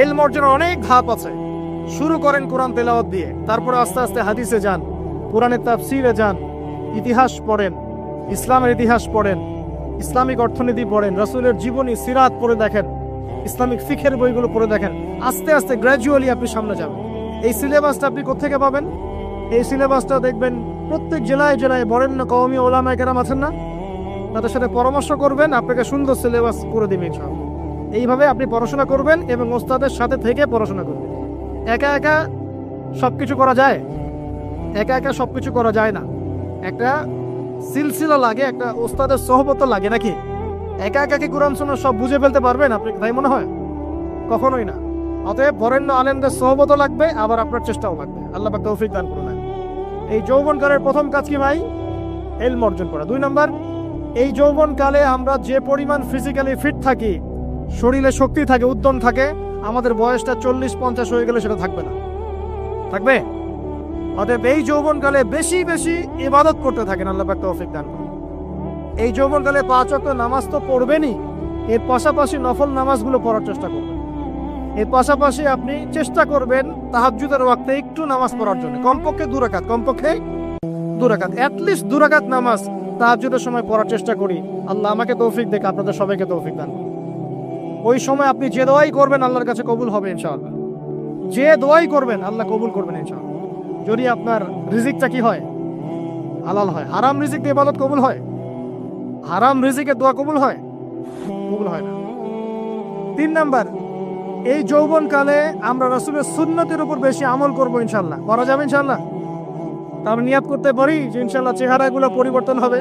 ইলম অর্জনের অনেক ধাপ আছে। শুরু করেন কোরআন তেলাওয়াত দিয়ে, তারপরে আস্তে আস্তে হাদিসে যান, কোরআনের তাফসীরে যান, ইতিহাস পড়েন, ইসলামের ইতিহাস পড়েন, ইসলামিক অর্থনীতি পড়েন, রাসূলের জীবনী সিরাত পড়ে দেখেন, ইসলামিক ফিকহের বইগুলো পড়ে দেখেন। আস্তে আস্তে গ্র্যাজুয়ালি আপনি সামনে যাবেন। এই সিলেবাসটা আপনি কোত্থেকে পাবেন? এই সিলেবাসটা দেখবেন প্রত্যেক জেলায় জেলায় বরেণ্য কওমি ওলামায়ে কেরাম আছেন না, তাদের সাথে পরামর্শ করবেন, আপনাকে সুন্দর সিলেবাস করে দিবে ইনশাআল্লাহ। এইভাবে আপনি পড়াশোনা করবেন এবং ওস্তাদের সাথে থেকে পড়াশোনা করবেন। একা একা সবকিছু করা যায়? একা একা সবকিছু করা যায় না। একটা সিলসিলা লাগে, একটা ওস্তাদের সোহবত লাগে, নাকি? একা একা কি কোরআন সুন্নাহ সব বুঝে ফেলতে পারবেন আপনি? তাই মনে হয়? কখনোই না। অতএব বরেণ্য আলেমদের সোহবত লাগবে, আবার আপনার চেষ্টাও লাগবে। আল্লাহ পাক তৌফিক দান করুন। এই যৌবনকালের প্রথম কাজ কি ভাই? ইলম অর্জন করা। 2 নম্বর, এই যৌবনকালে আমরা যে পরিমাণ ফিজিক্যালি ফিট থাকি, শরীরে শক্তি থাকে, উদ্যম থাকে, আমাদের বয়সটা 40-50 হয়ে গেলে সেটা থাকবে না। থাকবে? অতএব এই যৌবনকালে বেশি বেশি ইবাদত করতে থাকেন। আল্লাহ পাক তৌফিক দান করুন। এই যৌবনকালে 5 ওয়াক্ত নামাজ তো পড়বেনই, এর পাশাপাশি নফল নামাজগুলো পড়ার চেষ্টা করবেন। এর পাশাপাশি আপনি চেষ্টা করবেন তাহাজ্জুদের ওয়াক্তে একটু নামাজ পড়ার জন্য, কমপক্ষে 2 রাকাত, কমপক্ষে 2 রাকাত, অ্যাটলিস্ট 2 রাকাত নামাজ তাহাজ্জুদের সময় পড়ার চেষ্টা করি। আল্লাহ আমাকে তৌফিক দেখ, আপনাদের সবাইকে তৌফিক দান করুন। ওই সময় আপনি যে দোয়াই করবেন আল্লাহর কাছে কবুল হবে ইনশাআল্লাহ। যে দোয়াই করবেন আল্লাহ কবুল করবেন ইনশাআল্লাহ, যদি আপনার রিজিকটা কি হয়? হালাল হয়। হারাম রিজিক দিয়ে ইবাদত কবুল হয়? হারাম রিজিকের দোয়া কবুল হয়? কবুল হয় না। 3 নাম্বার, এই যৌবনকালে আমরা রাসূলের সুন্নতের উপর বেশি আমল করব ইনশাআল্লাহ। করা যাবে ইনশাআল্লাহ? আমরা নিয়াত করতে পারি যে ইনশাআল্লাহ চেহারাগুলো পরিবর্তন হবে।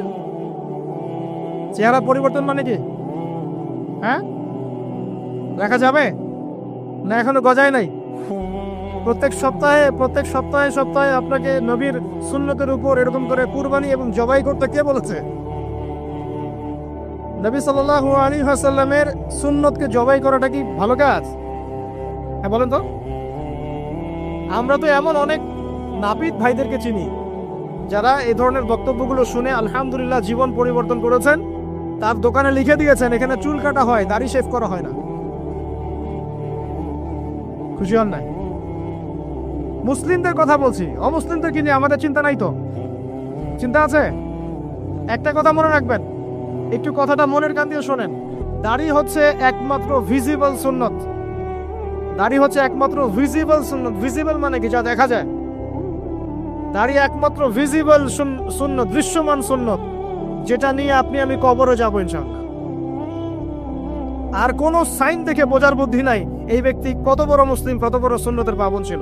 চেহারা পরিবর্তন মানে কি? হ্যাঁ, দেখা যাবে না? এখনো গজায় নাই। প্রত্যেক সপ্তাহে আপনাকে নবীর সুন্নতের উপর এরকম করে কুরবানি এবং জবাই করতে কে বলেছে? নবী সাল্লাল্লাহু আলাইহি ওয়াসাল্লামের সুন্নতকে জবাই করাটা কি ভালো কাজ? হ্যাঁ বলেন তো। আমরা তো এমন অনেক নাপিত ভাইদেরকে চিনি যারা এই ধরনের বক্তব্যগুলো শুনে আলহামদুলিল্লাহ জীবন পরিবর্তন করেছেন। তার দোকানে লিখে দিয়েছেন এখানে চুল কাটা হয়, দাড়ি শেভ করা হয় না। খুশি হন নাই? মুসলিমদের কথা বলছি, অমুসলিমদের কি নিয়ে আমাদের চিন্তা নাই তো? চিন্তা আছে। একটা কথা মনে রাখবেন, একটু কথাটা মনের কান দিয়ে শোনেন। দাড়ি হচ্ছে একমাত্র ভিজিবল সুন্নত। দাড়ি হচ্ছে একমাত্র ভিজিবল সুন্নত। ভিজিবল মানে কি? যা দেখা যায়। দাড়ি একমাত্র ভিজিবল সুন্নত, দৃশ্যমান সুন্নত, যেটা নিয়ে আপনি আমি কবরে যাবো ইনশাআল্লাহ। আর কোন সাইন দেখে বোঝার বুদ্ধি নাই এই ব্যক্তি কত বড় মুসলিম, কত বড় সুন্নতের পাবন ছিল।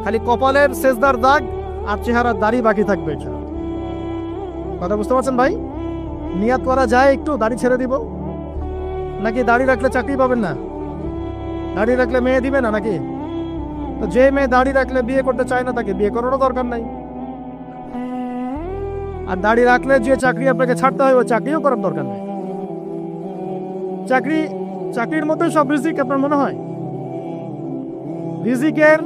খালি কপালের সেজদার দাগ আর চেহারার দাড়ি বাকি থাকবে। কথা বুঝতে পারছেন ভাই? নিয়াত করা যায় একটু দাড়ি ছেড়ে দিব, নাকি দাড়ি রাখলে চাকরি পাবেন না? দাড়ি রাখলে মেয়ে দিবে না নাকি? তো যে মেয়ে দাড়ি রাখলে বিয়ে করতে চায় না তাকে বিয়ে করারও দরকার নাই। আর দাড়ি রাখলে যে চাকরি আপনাকে ছাড়তে হয় ওই চাকরিও করার দরকার নেই। চাকরির মধ্যে সব রিজিক আপনার মনে হয়? রিজিকের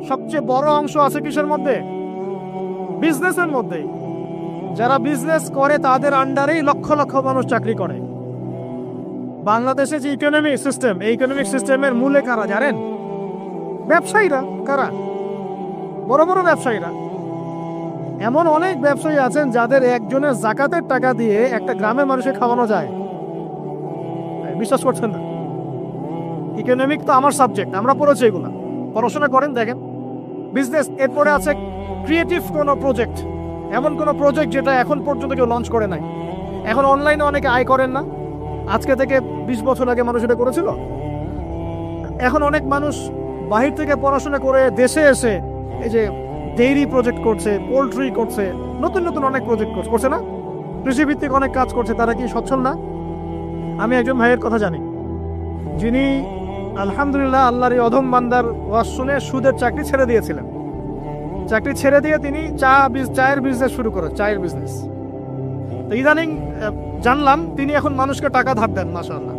সবচেয়ে বড় অংশ আছে কিসের মধ্যে? বিজনেসের মধ্যে। যারা বিজনেস করে তাদের আন্ডারেই লক্ষ লক্ষ মানুষ চাকরি করে। বাংলাদেশে যে ইকোনমিক সিস্টেম, এই ইকোনমিক সিস্টেমের মূলে কারা জানেন? ব্যবসায়ীরা। কারা? বড় বড় ব্যবসায়ীরা। এমন অনেক ব্যবসায়ী আছেন যাদের একজনের জাকাতের টাকা দিয়ে একটা গ্রামের মানুষকে খাওয়ানো যায়। বিশ্বাস করছেন না? ইকোনমিক তো আমার সাবজেক্ট, আমরা পড়েছি এগুলো, পড়াশোনা করেন দেখেন। বিজনেস, এরপরে আছে ক্রিয়েটিভ কোনো প্রজেক্ট, এমন কোনো প্রজেক্ট যেটা এখন পর্যন্ত কেউ লঞ্চ করে নাই। এখন অনলাইনে অনেকে আয় করেন না, আজকে থেকে 20 বছর আগে মানুষ এটা করেছিল। এখন অনেক মানুষ বাহির থেকে পড়াশোনা করে দেশে এসে এই যে ডেইরি প্রজেক্ট করছে, পোল্ট্রি করছে, নতুন নতুন অনেক প্রজেক্ট করছে না? কৃষিভিত্তিক অনেক কাজ করছে। তারা কি সচ্ছল না? আমি একজন ভাইয়ের কথা জানি যিনি আলহামদুলিল্লাহ আল্লাহর এই অধম বান্দার ওয়াজ শুনে সুদের চাকরি ছেড়ে দিয়েছিলেন। চাকরি ছেড়ে দিয়ে তিনি চায়ের বিজনেস শুরু করেন, চায়ের বিজনেস। তো ইদানিং জানলাম তিনি এখন মানুষকে টাকা ধার দেন। মাশাআল্লাহ,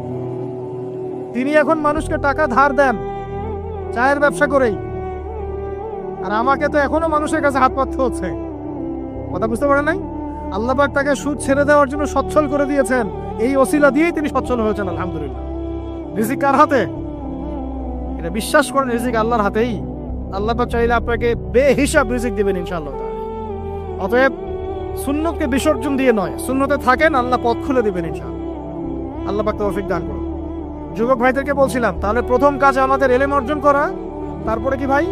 তিনি এখন মানুষকে টাকা ধার দেন চায়ের ব্যবসা করেই। আর আমাকে তো এখনো মানুষের কাছে হাত পাততে হচ্ছে। কথা বুঝতে পারে নাই? আল্লাহ পাক তাকে সুদ ছেড়ে দেওয়ার জন্য সচ্ছল করে দিয়েছেন। এই ওসিলা দিয়েই তিনি সচ্ছল হয়েছেন আলহামদুলিল্লাহ। রিজিক কার হাতে? এটা বিশ্বাস করেন, রিজিক আল্লাহর হাতেই। আল্লাহ পাক চাইলে আপনাকে বেহিসাব রিজিক দিবেন ইনশাআল্লাহ। অতএব সুন্নতকে বিসর্জন দিয়ে নয়, সুন্নতে থাকেন, আল্লাহ পথ খুলে দিবেন ইনশাআল্লাহ। আল্লাহ পাক তৌফিক দান করুন। যুবক ভাইদেরকে বলছিলাম তাহলে প্রথম কাজ আমাদের ইলম অর্জন করা, তারপরে কি ভাই?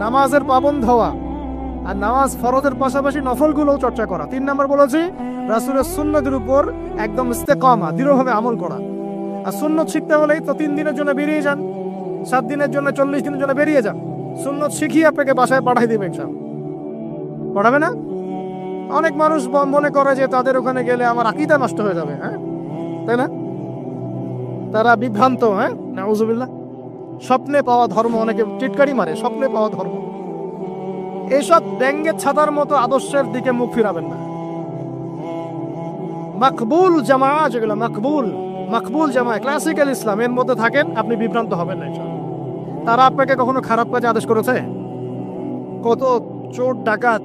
নামাজের পাবন্দ হওয়া, আর নামাজ ফরজের পাশাপাশি নফলগুলোও চর্চা করা। 3 নম্বর বলেছি রাসূলের সুন্নতের উপর একদম ইস্তেকামা, দৃঢ়ভাবে আমল করা। আর সুন্নত শিখতে হলেই তো 3 দিনের জন্য বেরিয়ে যান, 7 দিনের জন্য, 40 দিনের জন্য বেরিয়ে যান। সুন্নত শিখিয়ে আপনাকে বাসায় পাঠাই দিবে ইনশাআল্লাহ। পড়াবে না? অনেক মানুষ মনে করে যে তাদের ওখানে গেলে আমার আকীদা নষ্ট হয়ে যাবে। হ্যাঁ, তাই না? তারা বিভ্রান্ত। হ্যাঁ, নাউযুবিল্লাহ। স্বপ্নে পাওয়া ধর্ম, অনেকে টিটকারি মারে, স্বপ্নে পাওয়া ধর্ম। এইসব ডেঙ্গের ছাতার মতো আদর্শের দিকে মুখ ফিরাবেন না। মাকবুল জামা, যেগুলো মাকবুল জামা, ক্লাসিক্যাল ইসলাম, এর মধ্যে থাকেন, আপনি বিভ্রান্ত হবেন না ইনশাআল্লাহ। তারা আপনাকে কখনো খারাপ কাজে আদেশ করেছে? কত চোর ডাকাত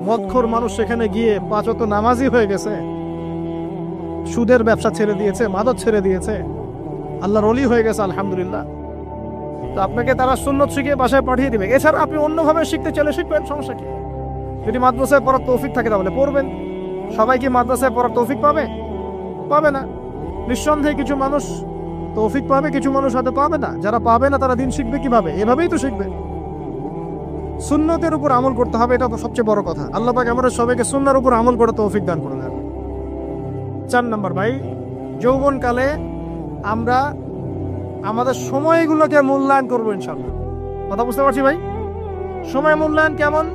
মদখোর মানুষ সেখানে গিয়ে 5 ওয়াক্ত নামাজি হয়ে গেছে, সুদের ব্যবসা ছেড়ে দিয়েছে, মাদক ছেড়ে দিয়েছে, আল্লাহর ওলি হয়ে গেছে আলহামদুলিল্লাহ। তো আপনাকে তারা সুন্নত শিখিয়ে বাসায় পাঠিয়ে দিবে। এছাড়া আপনি অন্যভাবে শিখতে চলে শিখবেন, সমস্যা কি? যদি মাদ্রাসায় পড়ার তৌফিক থাকে তাহলে পড়বেন। সবাই কি মাদ্রাসায় পড়ার তৌফিক পাবে? পাবে না। নিঃসন্দেহে কিছু মানুষ তৌফিক পাবে, কিছু মানুষ হয়তো পাবে না। যারা পাবে না তারা দিন শিখবে কিভাবে? এভাবেই তো শিখবে। সুন্নতের উপর আমল করতে হবে, এটা তো সবচেয়ে বড় কথা। আল্লাহ পাক আমাদের সবাইকে সুন্নাহর উপর আমল করে তৌফিক দান করুন। 4 নম্বর ভাই, যৌবনকালে আমরা আমাদের সময়গুলোকে মূল্যায়ন করবো ইনশাল্লাহ। কথা বুঝতে পারছি ভাই? সময় মূল্যায়ন কেমন?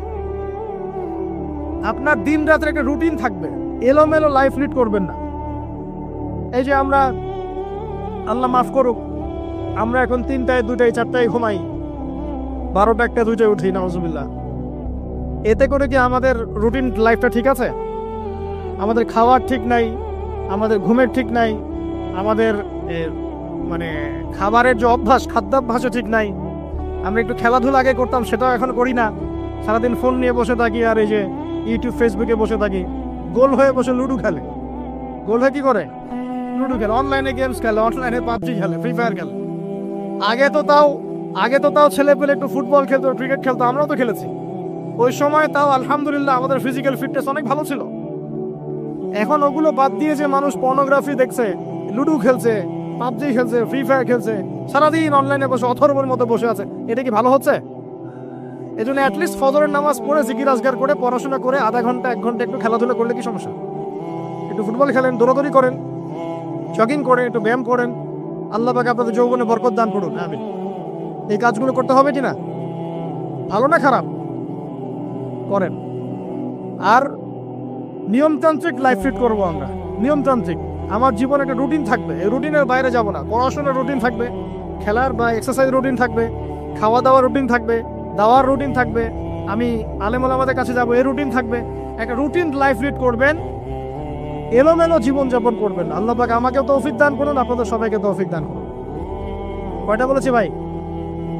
আপনার দিন রাতের একটা রুটিন থাকবে, এলোমেলো লাইফ লিড করবেন না। এই যে আমরা, আল্লাহ মাফ করুক, আমরা এখন 3টায় 2টায় 4টায় ঘুমাই, 12টা 1টা 2টায় উঠি, নাউজুবিল্লাহ। এতে করে কি আমাদের রুটিন লাইফটা ঠিক আছে? আমাদের খাওয়ার ঠিক নাই, আমাদের ঘুমের ঠিক নাই, আমাদের মানে খাবারের যে অভ্যাস, খাদ্যাভ্যাসও ঠিক নাই। আমরা একটু খেলাধুলা আগে করতাম, সেটাও এখন করি না। সারাদিন ফোন নিয়ে বসে থাকি, আর এই যে ইউটিউব ফেসবুকে বসে থাকি। গোল হয়ে বসে লুডো খেলে। গোল হয়ে কি করে? লুডো খেলে, অনলাইনে গেমস খেলে, অনলাইনে পাবজি খেলে, ফ্রি ফায়ার খেলে। আগে তো তাও ছেলে পেলে একটু ফুটবল খেলতো, ক্রিকেট খেলতো, আমরাও তো খেলেছি। ওই সময় তাও আলহামদুলিল্লাহ আমাদের ফিজিক্যাল ফিটনেস অনেক ভালো ছিল। এখন ওগুলো বাদ দিয়ে যে মানুষ পর্নোগ্রাফি দেখছে, লুডো খেলছে, পাবজি খেলছে, ফ্রি ফায়ার খেলছে, সারাদিন অনলাইনে বসে অথর্বর মতো বসে আছে, এটা কি ভালো হচ্ছে? এই জন্য অ্যাটলিস্ট ফজরের নামাজ পড়ে জিকির আজগার করে পড়াশোনা করে আধা ঘন্টা 1 ঘন্টা একটু খেলাধুলা করলে কি সমস্যা? একটু ফুটবল খেলেন, দৌড়াদৌড়ি করেন, জগিং করেন, একটু ব্যায়াম করেন। আল্লাহ পাক আপনাদের যৌবনে বরকত দান করুন, আমিন। এই কাজগুলো করতে হবে কিনা? ভালো না খারাপ? করেন। আর নিয়মতান্ত্রিক লাইফ লিড করবো আমরা, নিয়মতান্ত্রিক। আমার জীবনে একটা রুটিন থাকবে, এই রুটিনের বাইরে যাব না। পড়াশোনার রুটিন থাকবে, খেলার বা এক্সারসাইজ রুটিন থাকবে, খাওয়া দাওয়ার রুটিন থাকবে, দাওয়ার রুটিন থাকবে, আমি আলেম ওলামাদের কাছে যাবো, এই রুটিন থাকবে। একটা রুটিন লাইফ লিড করবেন, এলোমেলো জীবনযাপন করবেন। আল্লাহ পাক আমাকেও তৌফিক দান করুন, আপনাদের সবাইকে তৌফিক দান করুন। কয়টা বলেছি ভাই?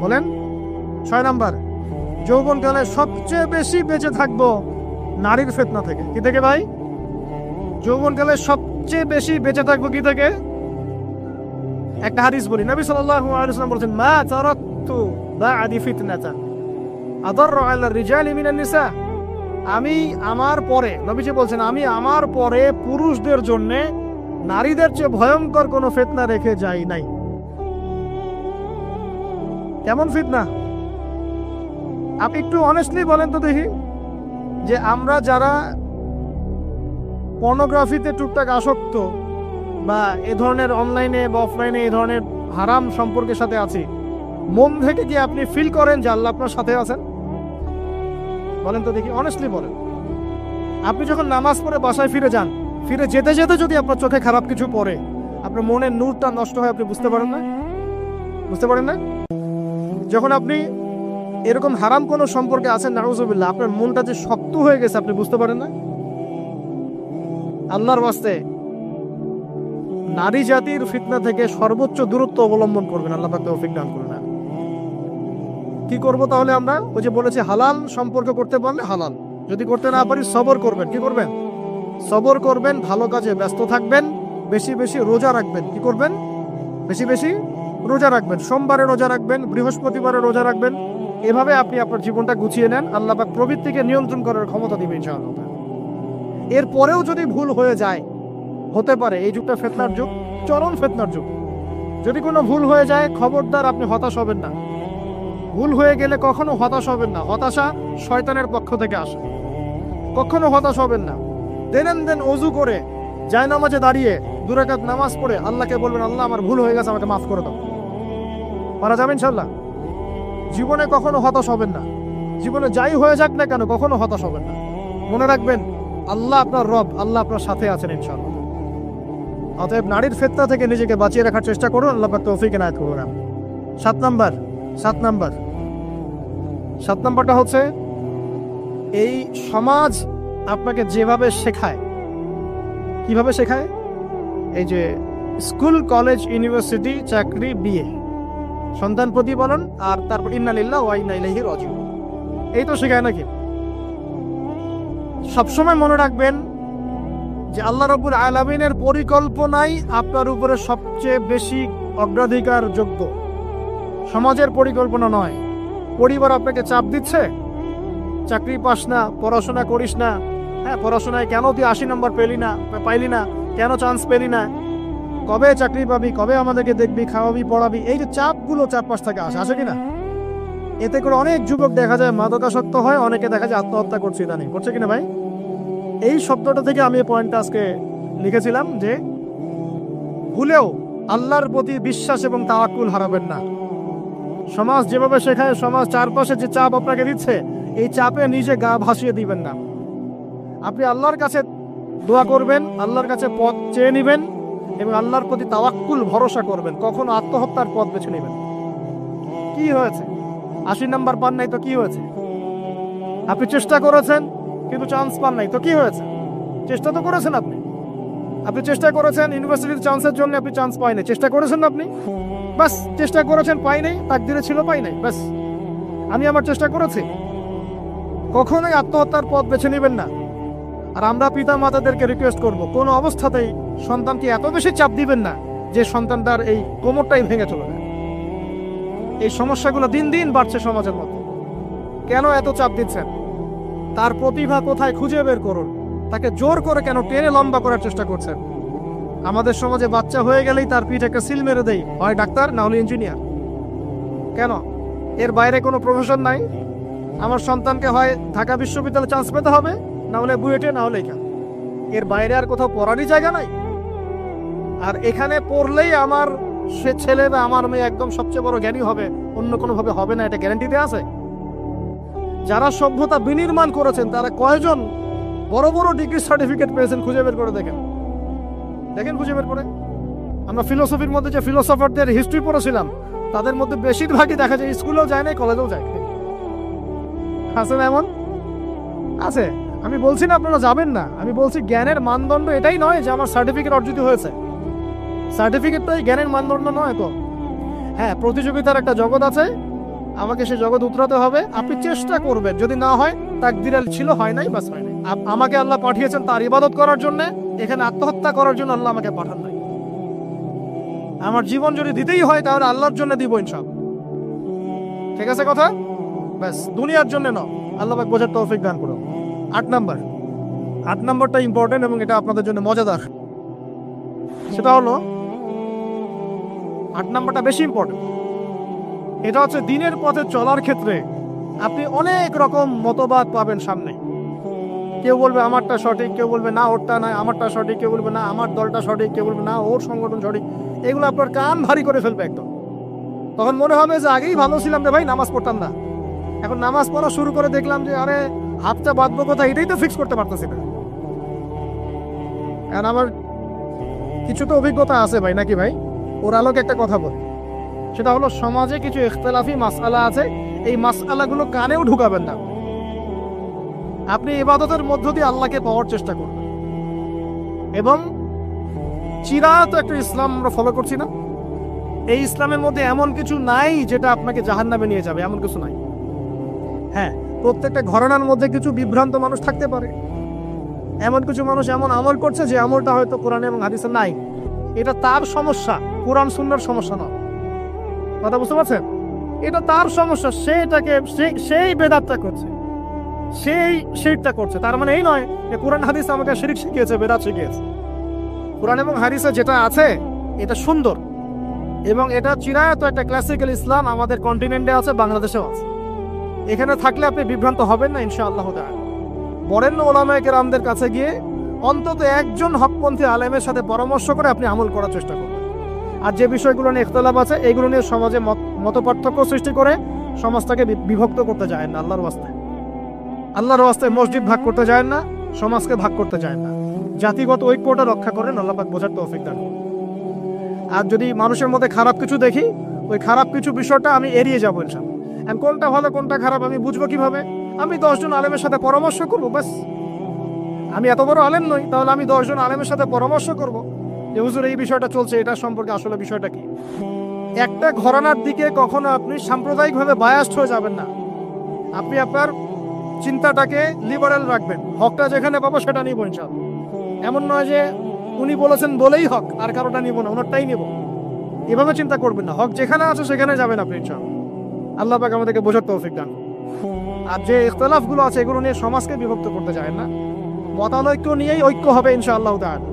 বলেন। 6 নাম্বার, যৌবনকালে সবচেয়ে বেশি বেঁচে থাকবো নারীর ফিতনা থেকে। কি থেকে ভাই? যৌবনকালে সবচেয়ে বেশি বেঁচে থাকবো কি থেকে? একটা হাদিস বলি, নবী সাল্লাল্লাহু আলাইহি ওয়াসাল্লাম বলেছেন, মা তারাকতু বা'দি ফিতনাতান আদাররু আলা রিজালি মিনান নিসা। আমি আমার পরে, নবীজি বলছেন, আমি আমার পরে পুরুষদের জন্য নারীদের চেয়ে ভয়ঙ্কর কোনো ফিতনা রেখে যাই নাই। কেমন ফিতনা? আপনি একটু অনেস্টলি বলেন তো দেখি, যে আমরা যারা পর্নোগ্রাফিতে টুকটাক আসক্ত বা এ ধরনের অনলাইনে বা অফলাইনে এ ধরনের হারাম সম্পর্কের সাথে আছি, মন থেকে কি আপনি ফিল করেন যে আল্লাহ আপনার সাথে আছেন? বলেন তো দেখি, অনেস্টলি বলেন। আপনি যখন নামাজ পড়ে বাসায় ফিরে যান, ফিরে যেতে যেতে যদি আপনার চোখে খারাপ কিছু পড়ে, আপনার মনের নূরটা নষ্ট হয়, আপনি বুঝতে পারেন না? বুঝতে পারেন না? যখন আপনি এরকম হারাম কোনো সম্পর্কে আছেন, নাউজুবিল্লাহ, আপনার মনটা যে শক্ত হয়ে গেছে, আপনি বুঝতে পারেন না? আল্লাহর ওয়াস্তে নারী জাতির ফিতনা থেকে সর্বোচ্চ দূরত্ব অবলম্বন করবেন। আল্লাহ পাক তৌফিক দান করুন। কি করব তাহলে আমরা? ওই যে বলেছি, হালাল সম্পর্ক করতে পারলে হালাল, যদি করতে না পারি সবর করবেন। কি করবেন? সবর করবেন, ভালো কাজে ব্যস্ত থাকবেন, বেশি বেশি রোজা রাখবেন। কি করবেন? বেশি বেশি রোজা রাখবেন। সোমবারে রোজা রাখবেন, বৃহস্পতিবারে রোজা রাখবেন। এভাবে আপনি আপনার জীবনটা গুছিয়ে নেন, আল্লাহ পাক প্রবৃত্তিকে নিয়ন্ত্রণ করার ক্ষমতা দিবেন ইনশাআল্লাহ। এরপরেও যদি ভুল হয়ে যায়, হতে পারে এই যুগটা ফিতনার যুগ, চরম ফিতনার যুগ। যদি কোনো ভুল হয়ে যায়, খবরদার আপনি হতাশ হবেন না। ভুল হয়ে গেলে কখনো হতাশ হবেন না। হতাশা শয়তানের পক্ষ থেকে আসে, কখনো হতাশ হবেন না। দেন ওযু করে জায়নামাজে দাঁড়িয়ে 2 রাকাত নামাজ পড়ে আল্লাহকে বলবেন, আল্লাহ আমার ভুল হয়ে গেছে, আমাকে মাফ করে দাও। পারা যাবে ইনশাআল্লাহ। জীবনে কখনো হতাশ হবেন না। জীবনে যাই হয়ে যাক না কেন, কখনো হতাশ হবেন না। মনে রাখবেন, আল্লাহ আপনার রব, আল্লাহ আপনার সাথে আছেন ইনশাআল্লাহ। অতএব নারীর ফিতনা থেকে নিজেকে বাঁচিয়ে রাখার চেষ্টা করুন, আল্লাহ পাক তৌফিক এনায়েত করুন। 7 নাম্বারটা হচ্ছে, এই সমাজ আপনাকে যেভাবে শেখায়, কিভাবে শেখায়? এই যে স্কুল, কলেজ, ইউনিভার্সিটি, চাকরি, বিয়ে, সন্তান প্রতিপালন, আর তারপর ইন্না লিল্লাহি ওয়া ইন্না ইলাইহি রাজিউন, এই তো শেখায় নাকি? সবসময় মনে রাখবেন যে আল্লাহ রাব্বুল আলামিনের পরিকল্পনাই আপনার উপরে সবচেয়ে বেশি অগ্রাধিকার যোগ্য, সমাজের পরিকল্পনা নয়। পরিবার আপনাকে চাপ দিচ্ছে, চাকরি পাস না, পড়াশোনা করিস না, হ্যাঁ পড়াশোনায় কেন তুই 80 নম্বর পাইলি না, কেন চান্স পেলি না, কবে চাকরি পাবি, কবে আমাদেরকে দেখবি, খাওয়াবি, পড়াবি, এই যে চাপগুলো চারপাশ থেকে আসে কিনা? এতে করে অনেক যুবক দেখা যায় মাদকাসক্ত হয়, অনেকে দেখা যায় আত্মহত্যা করছে, ইদানিং করছে কিনা ভাই? এই শব্দটা থেকে আমি এই পয়েন্টটা আজকে লিখেছিলাম যে ভুলেও আল্লাহর প্রতি বিশ্বাস এবং তাওয়াক্কুল হারাবেন না। সমাজ যেভাবে শেখায়, সমাজ চারপাশে যে চাপ আপনাকে দিচ্ছে, এই চাপে নিজে গা ভাসিয়ে দিবেন না। আপনি আল্লাহর কাছে দোয়া করবেন, আল্লাহর কাছে পথ চেয়ে নেবেন এবং আল্লাহর প্রতি তাওয়াক্কুল ভরসা করবেন। কখনো আত্মহত্যার পথ বেছে নেবেন। কি হয়েছে? 80 নাম্বার পান নাই তো কি হয়েছে? আপনি চেষ্টা করেছেন কিন্তু চান্স পান নাই তো কি হয়েছে? চেষ্টা তো করেছেন আপনি। আপনি চেষ্টা করেছেন ইউনিভার্সিটির চান্সের জন্য, আপনি চান্স পাই নাই। চেষ্টা করেছেন আপনি, বাস চেষ্টা করেছেন, পাই নাই, তাকদিরে ছিল পাই নাই, বাস। আমি আমার চেষ্টা করেছি। কখনোই আত্মহত্যার পথ বেছে নেবেন না। আর আমরা পিতা মাতাদেরকে রিকোয়েস্ট করব, কোনো অবস্থাতেই সন্তানকে এত বেশি চাপ দিবেন না যে সন্তান তার এই কোমরটাই ভেঙে চলে যায়। এই সমস্যাগুলো দিন দিন বাড়ছে সমাজের মধ্যে। কেন এত চাপ দিচ্ছেন? তার প্রতিভা কোথায় খুঁজে বের করুন। তাকে জোর করে কেন টেনে লম্বা করার চেষ্টা করছেন? আমাদের সমাজে বাচ্চা হয়ে গেলেই তার পিঠে একটা সিল মেরে দেয়, হয় ডাক্তার না হলে ইঞ্জিনিয়ার। কেন? এর বাইরে কোনো প্রফেশন নাই? আমার সন্তানকে হয় ঢাকা বিশ্ববিদ্যালয়ে চান্স পেতে হবে, না হলে বুয়েটে, না হলে এখানে। এর বাইরে আর কোথাও পড়ারই জায়গা নাই। আর এখানে পড়লেই আমার সে ছেলে বা আমার মেয়ে একদম সবচেয়ে বড় জ্ঞানী হবে, অন্য কোনোভাবে হবে না, এটা গ্যারান্টি দেওয়া আছে? যারা সভ্যতা বিনির্মাণ করেছেন তারা কয়জন বড় বড় ডিগ্রি সার্টিফিকেট পেয়েছেন? খুঁজে বের করে দেখেন, দেখেন খুঁজে বের করে। আমরা ফিলোসফির মধ্যে যে ফিলোসফারদের হিস্ট্রি পড়েছিলাম, তাদের মধ্যে বেশিরভাগই দেখা যায় স্কুলেও যায় না, কলেজেও যায়। আছে না এমন? আছে। আমি বলছি না আপনারা যাবেন না, আমি বলছি জ্ঞানের মানদণ্ড এটাই নয় যে আমার সার্টিফিকেট অর্জিত হয়েছে। সার্টিফিকেটটাই জ্ঞানের মানদণ্ড নয় তো। হ্যাঁ, প্রতিযোগিতার একটা জগৎ আছে, আমাকে সে জগৎ উতরাতে হবে। আপনি চেষ্টা করবেন, যদি না হয় তাকদীরে ছিল, হয় নাই, বাস হয় নাই। আমাকে আল্লাহ পাঠিয়েছেন তার ইবাদত করার জন্য, এখানে আত্মহত্যা করার জন্য আল্লাহ আমাকে পাঠান নাই। আমার জীবন যদি দিতেই হয় তাহলে আল্লাহর জন্য দিব ইনশাআল্লাহ। ঠিক আছে কথা? ব্যাস, দুনিয়ার জন্য না। আল্লাহ পাক বোঝার তৌফিক দান করুন। 8 নম্বরটা ইম্পর্টেন্ট এবং এটা আপনাদের জন্য মজাদার। সেটা হলো 8 নম্বরটা বেশি ইম্পর্টেন্ট। এটা হচ্ছে দিনের পথে চলার ক্ষেত্রে আপনি অনেক রকম মতবাদ পাবেন সামনে। কেউ বলবে আমারটা সঠিক, কেউ বলবে না ওরটা নয়, আমারটা সঠিক, কেউ বলবে না আমার দলটা সঠিক, কেউ বলবে না ওর সংগঠন সঠিক। এগুলো আপনার কান ভারী করে ফেলবে একদম। তখন মনে হবে যে আগেই ভালো ছিলাম রে ভাই, নামাজ পড়তাম না। এখন নামাজ পড়া শুরু করে দেখলাম যে আরে হাতটা বাঁধবো কোথায়, এটাই তো ফিক্স করতে পারতেছি না। এখন আমার কিছু তো অভিজ্ঞতা আছে ভাই, নাকি ভাই? ওর আলোকে একটা কথা বলি, সেটা হলো সমাজে কিছু ইখতিলাফি মাসআলা আছে, এই মাসআলাগুলো কানেও ঢুকাবেন না। আপনি ইবাদতের মধ্য দিয়ে আল্লাহকে পাওয়ার চেষ্টা করবেন। এবং চিরায়ত একটা ইসলাম আমরা ফলো করছি না? এই ইসলামের মধ্যে এমন কিছু নাই যেটা আপনাকে জাহান্নামে নিয়ে যাবে, এমন কিছু নাই। হ্যাঁ, প্রত্যেকটা ঘরানার মধ্যে কিছু বিভ্রান্ত মানুষ থাকতে পারে। এমন কিছু মানুষ এমন আমল করছে যে আমলটা হয়তো কোরআন এবং হাদিসে নাই। এটা তার সমস্যা, কোরআন সুন্নাহর সমস্যা নয়। কথা বুঝতে পারছেন? এটা তার সমস্যা, সে এটাকে সেই বেদাতটা করছে, সেই শিরকটা করছে। তার মানে এই নয় যে কোরআন হাদিস আমাকে শিরক শিখিয়েছে, বেদাত শিখিয়েছে। কোরআন এবং হাদিসে যেটা আছে এটা সুন্দর এবং এটা চিরায়ত একটা ক্লাসিক্যাল ইসলাম আমাদের কন্টিনেন্টে আছে, বাংলাদেশেও আছে। এখানে থাকলে আপনি বিভ্রান্ত হবেন না ইনশাআল্লাহ তাআলা। বরেণ্য উলামায়ে কেরামদের কাছে গিয়ে অন্তত একজন হকপন্থী আলেমের সাথে পরামর্শ করে আপনি আমল করার চেষ্টা করবেন। আর যে বিষয়গুলো নিয়ে ইখতিলাফ আছে এগুলো নিয়ে সমাজে মতপার্থক্য সৃষ্টি করে সমাজটাকে বিভক্ত করতে যায় না। আল্লাহর রাস্তায় মসজিদ ভাগ করতে যায় না, সমাজকে ভাগ করতে যায় না। জাতিগত ঐক্যটা রক্ষা করেন, আল্লাহ পাক বোঝার তৌফিক দান করুন। আর যদি মানুষের মধ্যে খারাপ কিছু দেখি, ওই খারাপ কিছু বিষয়টা আমি এড়িয়ে যাবো ইনশাআল্লাহ। কোনটা ভালো কোনটা খারাপ আমি বুঝবো কিভাবে? আমি 10 জন আলেমের সাথে পরামর্শ করবো, ব্যাস। আমি এত বড় আলেম নই, তাহলে আমি 10 জন আলেমের সাথে পরামর্শ করব যে হুজুর এই বিষয়টা চলছে, এটা সম্পর্কে আসলে বিষয়টা কি। একটা ঘরানার দিকে কখনো আপনি সাম্প্রদায়িকভাবে বায়াসড হয়ে যাবেন না। আপনি আপনার চিন্তাটাকে লিবারেল রাখবেন, হকটা যেখানে পাবো সেটা নিব ইনশাআল্লাহ। এমন নয় যে উনি বলেছেন বলেই হক, আর কারোটা নিব না, ওনারটাই নিব, এভাবে চিন্তা করবেন না। হক যেখানে আছে সেখানে যাবেন আপনি ইনশাআল্লাহ। আল্লাহ পাক আমাদেরকে বোঝার তৌফিক দান। আর যে ইখতিলাফগুলো আছে এগুলো নিয়ে সমাজকে বিভক্ত করতে যায় না, মতানৈক্য নিয়েই ঐক্য হবে ইনশাআল্লাহ তাআলা।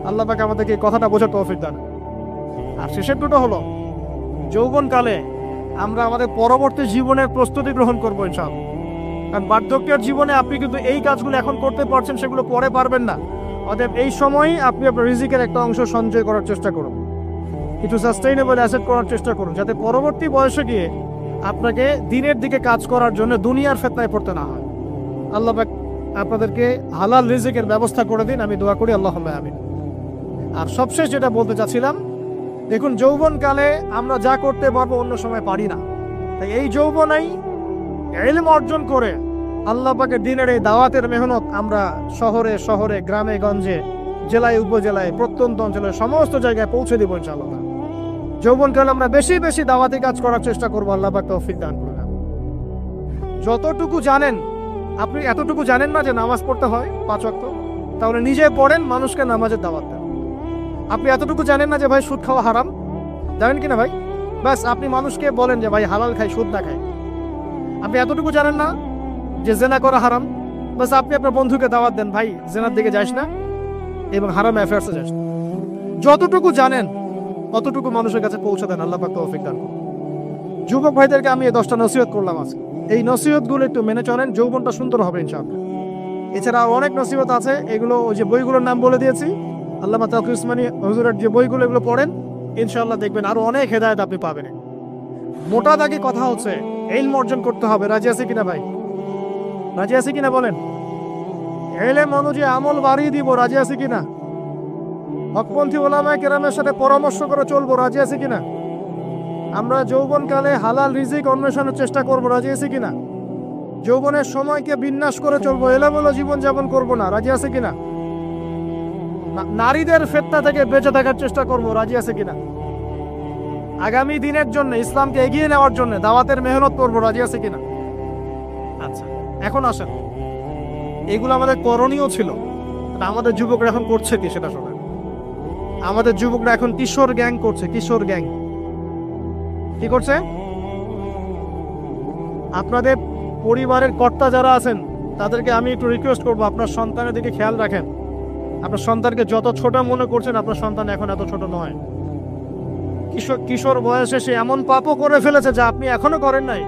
আল্লাহ পাক আমাদেরকে কথাটা বোঝার তৌফিক দান। আর শেষের দুটো হলো যৌবনকালে আমরা আমাদের পরবর্তী জীবনের প্রস্তুতি গ্রহণ করবো ইনশাআল্লাহ। কারণ বার্ধক্যের জীবনে আপনি কিন্তু এই কাজগুলো এখন করতে পারছেন, সেগুলো পরে পারবেন না। অতএব এই সময়ই আপনি আপনার রিজিকের একটা অংশ সঞ্চয় করার চেষ্টা করুন। কিছু সাস্টেইনেবল অ্যাসেট করার চেষ্টা করুন, যাতে পরবর্তী বয়সে গিয়ে আপনাকে দিনের দিকে কাজ করার জন্য দুনিয়ার ফিতনায় পড়তে না হয়। আল্লাহ পাক আপনাদেরকে হালাল রিজিকের ব্যবস্থা করে দিন, আমি দোয়া করি, আল্লাহুম্মা আমিন। আর সবশেষ যেটা বলতে চাচ্ছিলাম, দেখুন যৌবনকালে আমরা যা করতে পারবো অন্য সময় পারি না, তাই এই যৌবনেই ইলম অর্জন করে আল্লাহ পাকের দ্বীনের এই দাওয়াতের মেহনত আমরা শহরে শহরে, গ্রামে গঞ্জে, জেলায় উপজেলায়, প্রত্যন্ত অঞ্চলে সমস্ত জায়গায় পৌঁছে দিব ইনশাআল্লাহ। যৌবনকালে আমরা বেশি বেশি দাওয়াতি কাজ করার চেষ্টা করবো, আল্লাহ পাক তৌফিক দান করুন। যতটুকু জানেন, আপনি এতটুকু জানেন না যে নামাজ পড়তে হয় 5 ওয়াক্ত, তাহলে নিজে পড়েন, মানুষকে নামাজের দাওয়াত দেন। আপনি এতটুকু জানেন না যে ভাই সুদ খাওয়া হারাম, জানেন কিনা ভাই? ব্যাস আপনি মানুষকে বলেন যে ভাই হালাল খাই, সুদ না খাই। আপনি এতটুকু জানেন না যে জেনা করা হারাম, ব্যাস আপনি আপনার বন্ধুকে দাওয়াত দেন, ভাই জেনার দিকে যাস না এবং হারাম অ্যাফেয়ার্সে যাস না। যতটুকু জানেন অতটুকু মানুষের কাছে পৌঁছে দেন, আল্লাহ পাক তৌফিক দান করুন। যুবক ভাইদেরকে আমি এই 10টা নসিহত করলাম আজকে, এই নসিহতগুলো একটু মেনে চলেন, যৌবনটা সুন্দর হবে ইনশাআল্লাহ। এছাড়া অনেক নসিহত আছে, এগুলো ওই যে বইগুলোর নাম বলে দিয়েছি, আল্লামা তাকি উসমানী হুজুরের যে বইগুলো, এগুলো পড়েন, ইনশাআল্লাহ দেখবেন আরো অনেক হেদায়েত আপনি পাবেন। মোটা দাগে কথা হচ্ছে ইলম অর্জন করতে হবে। রাজি আছে কিনা ভাই? রাজি আছে কিনা বলেন? ইলম অনুযায়ী আমল বাড়িয়ে দিব, রাজি আছে কিনা? হকপন্থী ওলামায়ে কেরামের সাথে পরামর্শ করে চলবো, রাজি আছে কিনা? আমরা যৌবনকালে হালাল রিজিক অন্বেষণের চেষ্টা করবো, রাজি আছে কিনা? যৌবনের সময়কে বিন্যাস করে চলবো, এলোমেলো জীবন যাপন করবো না, রাজি আছে কিনা? নারীদের ফিতনা থেকে বেঁচে থাকার চেষ্টা করবো, রাজি আছে কিনা? আগামী দিনের জন্য, ইসলামকে এগিয়ে নেওয়ার জন্য দাওয়াতের মেহনত করবো, রাজি আছে কিনা? আচ্ছা, এখন আসেন, এগুলো আমাদের করণীয় ছিল, আমাদের যুবকরা এখন করছে কি সেটা শোনেন। আমাদের যুবকরা এখন কিশোর গ্যাং করছে, কিশোর গ্যাং কি করছে? আপনাদের পরিবারের কর্তা যারা আছেন তাদেরকে আমি একটু রিকোয়েস্ট করবো, আপনার সন্তানের দিকে খেয়াল রাখেন। আপনার সন্তানকে যত ছোট মনে করছেন, আপনার সন্তান এখন এত ছোট নয়। কিশোর বয়সে সে এমন পাপও করে ফেলেছে যা আপনি এখনো করেন নাই।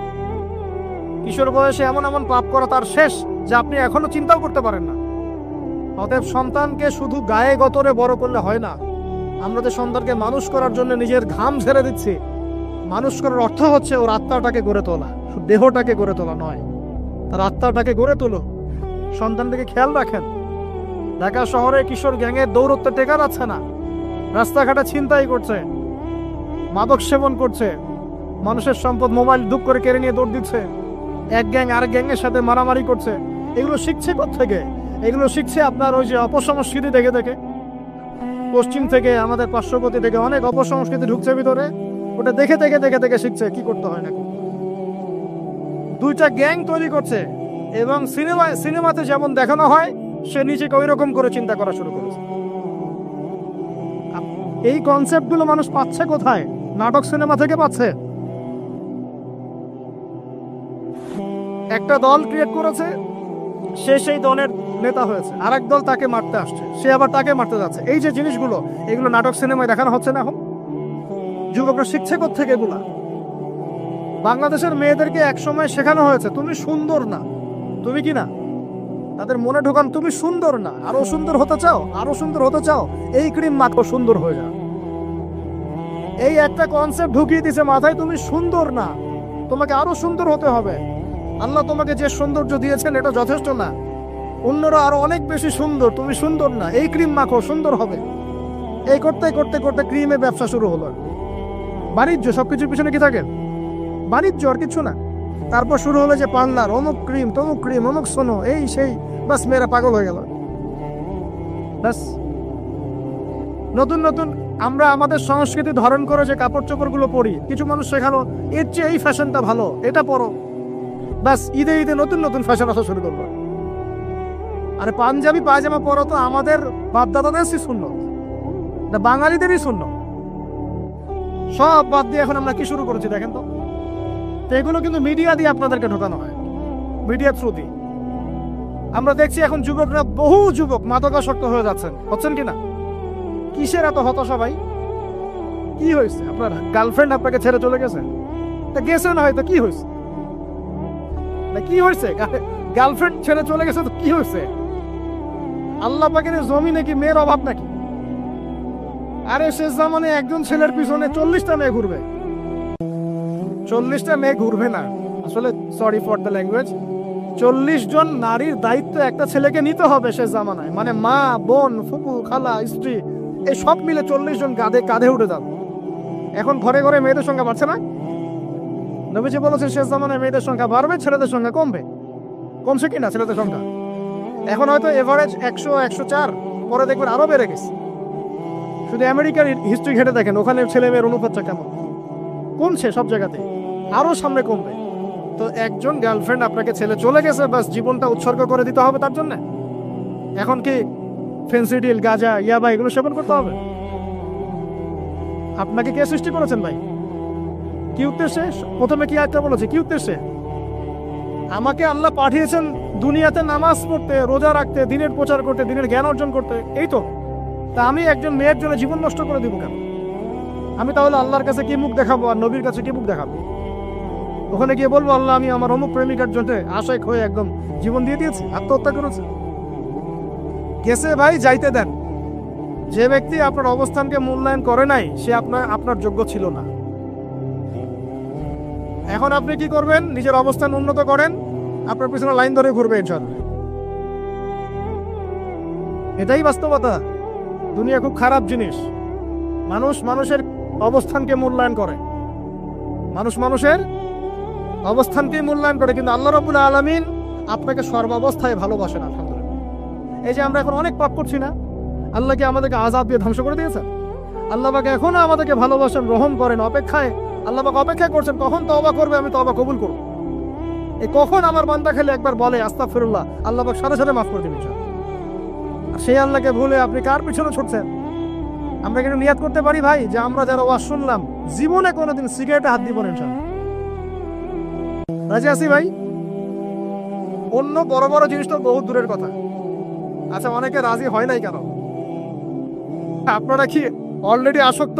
কিশোর বয়সে এমন এমন পাপ করা তার শেষ যা আপনি এখনো চিন্তাও করতে পারেন না। অতএব সন্তানকে শুধু গায়ে গতরে বড় করলে হয় না। আমরা যে সন্তানকে মানুষ করার জন্য নিজের ঘাম ছেড়ে দিচ্ছি, মানুষ করার অর্থ হচ্ছে ওর আত্মাটাকে গড়ে তোলা, দেহটাকে গড়ে তোলা নয়, তার আত্মাটাকে গড়ে তোলো। সন্তানটাকে খেয়াল রাখেন। ঢাকা শহরে কিশোর গ্যাংয়ের দৌরত্ব টেকা যাচ্ছে না, রাস্তাঘাটে ছিনতাই করছে, মাদক সেবন করছে, মানুষের সম্পদ মোবাইল দুপ করে কেড়ে নিয়ে দৌড় দিচ্ছে, এক গ্যাং আরেক গ্যাংয়ের সাথে মারামারি করছে। এগুলো শিখছে কোত্থেকে? এগুলো শিখছে আপনার ওই যে অপসংস্কৃতি দেখে দেখে। পশ্চিম থেকে, আমাদের পার্শ্ববর্তী থেকে অনেক অপসংস্কৃতি ঢুকছে ভিতরে, ওটা দেখে দেখে দেখে দেখে শিখছে কি করতে হয় না। দুইটা গ্যাং তৈরি করছে এবং সিনেমাতে যেমন দেখানো হয় সে নিজেকে ওই রকম করে চিন্তা করা শুরু করেছে। এই কনসেপ্টগুলো মানুষ পাচ্ছে কোথায়? নাটক সিনেমা থেকে পাচ্ছে। একটা দল ক্রিয়েট করেছে, সে সেই দলের নেতা হয়েছে, আরেক দল তাকে মারতে আসছে, সে আবার তাকে মারতে যাচ্ছে। এই যে জিনিসগুলো, এগুলো নাটক সিনেমায় দেখানো হচ্ছে না এখন। যুবকরা শিখছে কোত্থেকে এগুলা? বাংলাদেশের মেয়েদেরকে একসময় শেখানো হয়েছে তুমি সুন্দর না, তুমি কি না, তাদের মনে ঢোকান তুমি সুন্দর না, আরো সুন্দর হতে চাও, আরো সুন্দর হতে চাও, এই ক্রিম মাখো, সুন্দর হয়ে যাও। এই একটা কনসেপ্ট ঢুকিয়ে দিছে মাথায়, তুমি সুন্দর না, তোমাকে আরো সুন্দর হতে হবে। আল্লাহ তোমাকে যে সৌন্দর্য দিয়েছেন এটা যথেষ্ট না, অন্যরা আরো অনেক বেশি সুন্দর, তুমি সুন্দর না, এই ক্রিম মাখো, সুন্দর হবে। এই করতে করতে করতে ক্রিমের ব্যবসা শুরু হলো। বাণিজ্য, সবকিছুর পিছনে কি থাকে? বাণিজ্য, আর কিছু না। তারপর শুরু হলো যে পার্লার, অমুক ক্রিম, তমুক ক্রিম, অমুক সোনো, এই সেই, বাস মেয়েরা পাগল হয়ে গেল। বাস নতুন নতুন আমরা আমাদের সংস্কৃতি ধারণ করে যে কাপড় চোপড় গুলো পরি, কিছু মানুষ শেখালো এর চেয়ে এই ফ্যাশনটা ভালো, এটা পরো। বাস ঈদে ঈদে নতুন নতুন ফ্যাশন আসা শুরু করলো। আরে পাঞ্জাবি পায়জামা পরো তো আমাদের বাপদাদাদেরই সুন্নত, বাঙালিদেরই সুন্নত। সব বাদ দিয়ে এখন আমরা কি শুরু করেছি দেখেন তো। এগুলো কিন্তু মিডিয়া দিয়ে আপনাদেরকে ঢোকানো হয়, মিডিয়া থ্রু দিয়ে। আমরা দেখছি এখন যুবকরা, বহু যুবক মাদকাসক্ত হয়ে যাচ্ছেন, হচ্ছেন কিনা? কিসের এত হতাশা ভাই? কি হয়েছে? আপনার গার্লফ্রেন্ড আপনাকে ছেড়ে চলে গেছে? তা গেছে না হয়তো, কি হয়েছে? কি হয়েছে? গার্লফ্রেন্ড ছেড়ে চলে গেছে তো কি হয়েছে? আল্লাহ পাকের জমি নাকি মেয়ের অভাব নাকি? আরে শেষ জামানে একজন ছেলের পিছনে 40টা মেয়ে ঘুরবে। 40টা মেয়ে ঘুরবে না, আসলে সরি ফর দ্য ল্যাঙ্গুয়েজ, 40 জন নারীর দায়িত্ব একটা ছেলেকে নিতে হবে শেষ জামানায়। মানে মা, বোন, ফুপু, খালা, স্ত্রী, এই সব মিলে 40 জন কাঁধে উঠে যাবে। এখন ঘরে ঘরে মেয়েদের সংখ্যা বাড়ছে না? নবীজি বলেছেন শেষ জামানায় মেয়েদের সংখ্যা বাড়বে, ছেলেদের সংখ্যা কমবে। কমছে কিনা ছেলেদের সংখ্যা? এখন হয়তো এভারেজ 100, 104, পরে দেখবেন আরো বেড়ে গেছে। শুধু আমেরিকার হিস্ট্রি ঘেটে দেখেন, ওখানে ছেলে মেয়ের অনুপাতটা কেমন, কমছে সব জায়গাতে, আরো সামনে কমবে। তো একজন গার্লফ্রেন্ড আপনাকে ছেলে চলে গেছে, বাস জীবনটা উৎসর্গ করে দিতে হবে তার জন্য? এখন কি ফেন্সিডিল, গাঁজা, ইয়াবা এগুলো সেবন করতে হবে? আপনাকে কে সৃষ্টি করেছেন ভাই? কি উদ্দেশ্যে? প্রথমে কি একটা বলেছে, কি উদ্দেশ্যে? আমাকে আল্লাহ পাঠিয়েছেন দুনিয়াতে নামাজ পড়তে, রোজা রাখতে, দিনের প্রচার করতে, দিনের জ্ঞান অর্জন করতে, এই তো। তা আমি একজন মেয়ের জন্য জীবন নষ্ট করে দিব কেন? আমি তাহলে আল্লাহর কাছে কি মুখ দেখাবো আর নবীর কাছে কি মুখ দেখাবো? ওখানে গিয়ে বলবো আল্লাহ আমি আমার অমুক প্রেমিকার জন্য আশায় হয়ে একদম জীবন দিয়ে দিয়েছি, আত্মহত্যা করেছে? গেছে ভাই, যাইতে দেন। যে ব্যক্তি আপনার অবস্থানকে মূল্যায়ন করে নাই, সে আপনার যোগ্য ছিল না। এখন আপনি কি করবেন? নিজের অবস্থান উন্নত করেন, আপনার পিছনে লাইন ধরে ঘুরবে ইনশাআল্লাহ। এটাই বাস্তবতা। দুনিয়া খুব খারাপ জিনিস। মানুষ মানুষের অবস্থানকে মূল্যায়ন করে, মানুষ মানুষের অবস্থানকে মূল্যায়ন করে, কিন্তু আল্লাহ রাব্বুল আলামিন আপনাকে সর্বাবস্থায় ভালোবাসেন। আলহামদুলিল্লাহ। এই যে আমরা এখন অনেক পাপ করছি না, আল্লাহ কি আমাদেরকে আযাব দিয়ে ধ্বংস করে দিয়েছেন? আল্লাহ পাক এখনো আমাদেরকে ভালোবাসেন, রহম করেন, অপেক্ষায়। আল্লাহ পাক অপেক্ষা করছেন কখন তওবা করবে, আমি তওবা কবুল করব। এই কখন আমার বান্দা খেলে একবার বলে আস্তাগফিরুল্লাহ, আল্লাহ পাক সাথে সাথে মাফ করে দিবেন। আর সেই আল্লাহকে ভুলে আপনি কার পিছনে ছুটছেন? আমরা কিন্তু নিয়াত করতে পারি ভাই যে আমরা যারা ওয়াজ শুনলাম জীবনে কোনোদিন সিগারেটে হাত দিব না ইনশাআল্লাহ। রাজি আছি ভাই? অন্য বড় বড় জিনিস তো বহুত দূরের কথা। আচ্ছা, অনেকে রাজি হয় নাই কেন? আপনারা কি অলরেডি আসক্ত?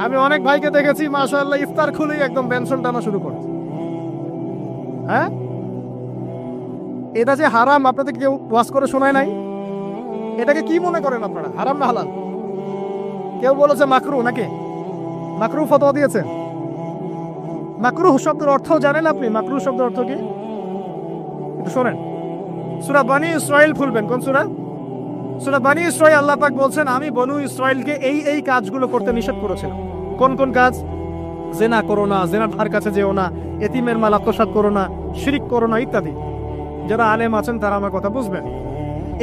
আমি অনেক ভাইকে দেখেছি মাশাআল্লাহ ইফতার খুলেই একদম বেনসন টানা শুরু করে। হ্যাঁ, এটা যে হারাম আপনাদের কেউ ওয়াজ করে শোনায় নাই? এটাকে কি মনে করেন আপনারা, হারাম না হালাল? কেউ বলেছে মাকরু, নাকি মাকরু ফতোয়া দিয়েছে? মাকরুহ শব্দের অর্থ জানেন আপনি? মাকরুহ শব্দের অর্থ কি একটু শোনেন। সূরা বনী ইসরাইল খুলবেন। কোন সূরা? সূরা বনী ইসরাইল। আল্লাহ পাক বলছেন আমি বনু ইসরাইলকে এই কাজগুলো করতে নিষেধ করেছিলাম। কোন কোন কাজ? জিনা করো না, জিনার ধার কাছে যেও না, এতিমের মাল আত্মসাৎ করো না, শিরক করো না, ইত্যাদি। যারা আলেম আছেন তারা আমার কথা বুঝবেন।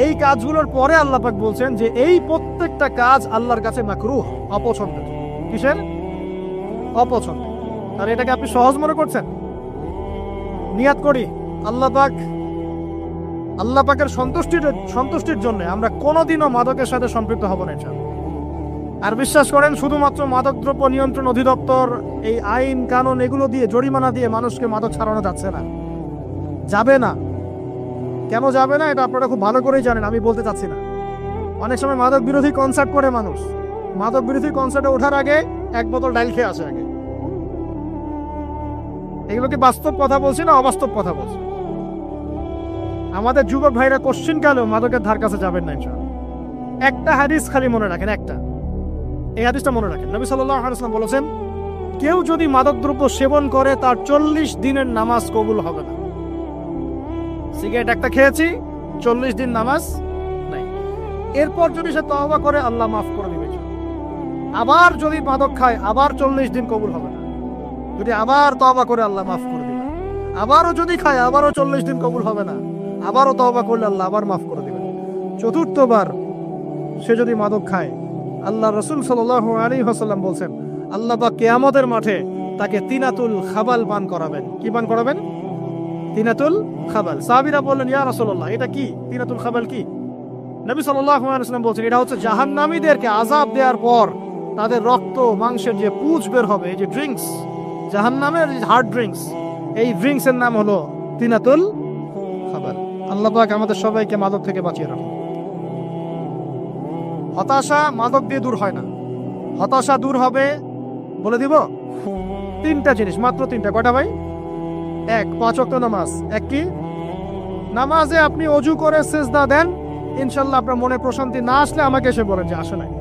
এই কাজগুলোর পরে আল্লাহ পাক বলছেন যে এই প্রত্যেকটা কাজ আল্লাহর কাছে মাকরুহ, অপছন্দের। কিসের? অপছন্দ। আর এটাকে আপনি সহজ মনে করছেন? নিয়াত করি আল্লাহ পাকের সন্তুষ্টির জন্য আমরা কোনোদিনও মাদকের সাথে সম্পৃক্ত হব না ইনশাআল্লাহ। আর বিশ্বাস করেন, শুধুমাত্র মাদকদ্রব্য নিয়ন্ত্রণ অধিদপ্তর এই আইন কানুন এগুলো দিয়ে, জরিমানা দিয়ে মানুষকে মাদক ছাড়ানো যাচ্ছে না, যাবে না। কেন যাবে না এটা আপনারা খুব ভালো করেই জানেন, আমি বলতে চাচ্ছি না। অনেক সময় মাদক বিরোধী কনসার্ট করে মানুষ, মাদক বিরোধী কনসার্টে ওঠার আগে এক বোতল ডাইল খেয়ে আসে আগে। এগুলো কি বাস্তব কথা বলছি না অবাস্তব কথা বলছি? আমাদের যুবক ভাইরা কোশ্চিন কালেও মাদকের ধার কাছে যাবেন না ইনশাআল্লাহ। একটা হাদিস খালি মনে রাখেন, একটা, এই হাদিসটা মনে রাখেন। নবী সাল্লাল্লাহু আলাইহি ওয়াসাল্লাম বলেছেন কেউ যদি মাদকদ্রব্য সেবন করে তার 40 দিনের নামাজ কবুল হবে না। সিগারেট একটা খেয়েছি, 40 দিন নামাজ নাই। এরপর যদি সে তওবা করে আল্লাহ মাফ করে দিবে। আবার যদি মাদক খায় আবার 40 দিন কবুল হবে না। যদি আবার তওবা করে আল্লাহ মাফ করে দিবে। আবারও যদি খায় আবারও 40 দিন কবুল হবে না। আবারও তওবা করলে আল্লাহ আবার মাফ করে দিবেন। চতুর্থবার সে যদি মাদক খায়, আল্লাহ রাসূল সাল্লাল্লাহু আলাইহি ওয়াসাল্লাম বলছেন আল্লাহ পাক কিয়ামতের মাঠে তাকে তিনাতুল খাবাল পান করাবেন। কি পান করাবেন? তিনাতুল খাবাল। সাহাবীরা বললেন ইয়া রাসূলুল্লাহ এটা কি? তিনাতুল খাবাল কি? নবী সাল্লাল্লাহু আলাইহি ওয়াসাল্লাম বলছেন এটা হচ্ছে জাহান্নামীদেরকে আযাব দেওয়ার পর তাদের রক্ত মাংসের যে পুঁজ বের হবে, এই যে ড্রিঙ্কস, জাহান্নামের হার্ড ড্রিঙ্কস, এই ড্রিঙ্কস এর নাম হলো তিনাতুল খাবাল। আল্লাহ পাক আমাদের সবাইকে মাদক থেকে বাঁচিয়ে রাখুন। হতাশা মাদক দিয়ে দূর হয় না। হতাশা দূর হবে, বলে দিব, 3টা জিনিস, মাত্র 3টা। কয়টা ভাই? 1, 5 ওয়াক্ত নামাজ। এক কি? নামাজে আপনি অজু করে সিজদা দেন, ইনশাআল্লাহ আপনার মনে প্রশান্তি না আসলে আমাকে এসে বলেন যে আসে নাই।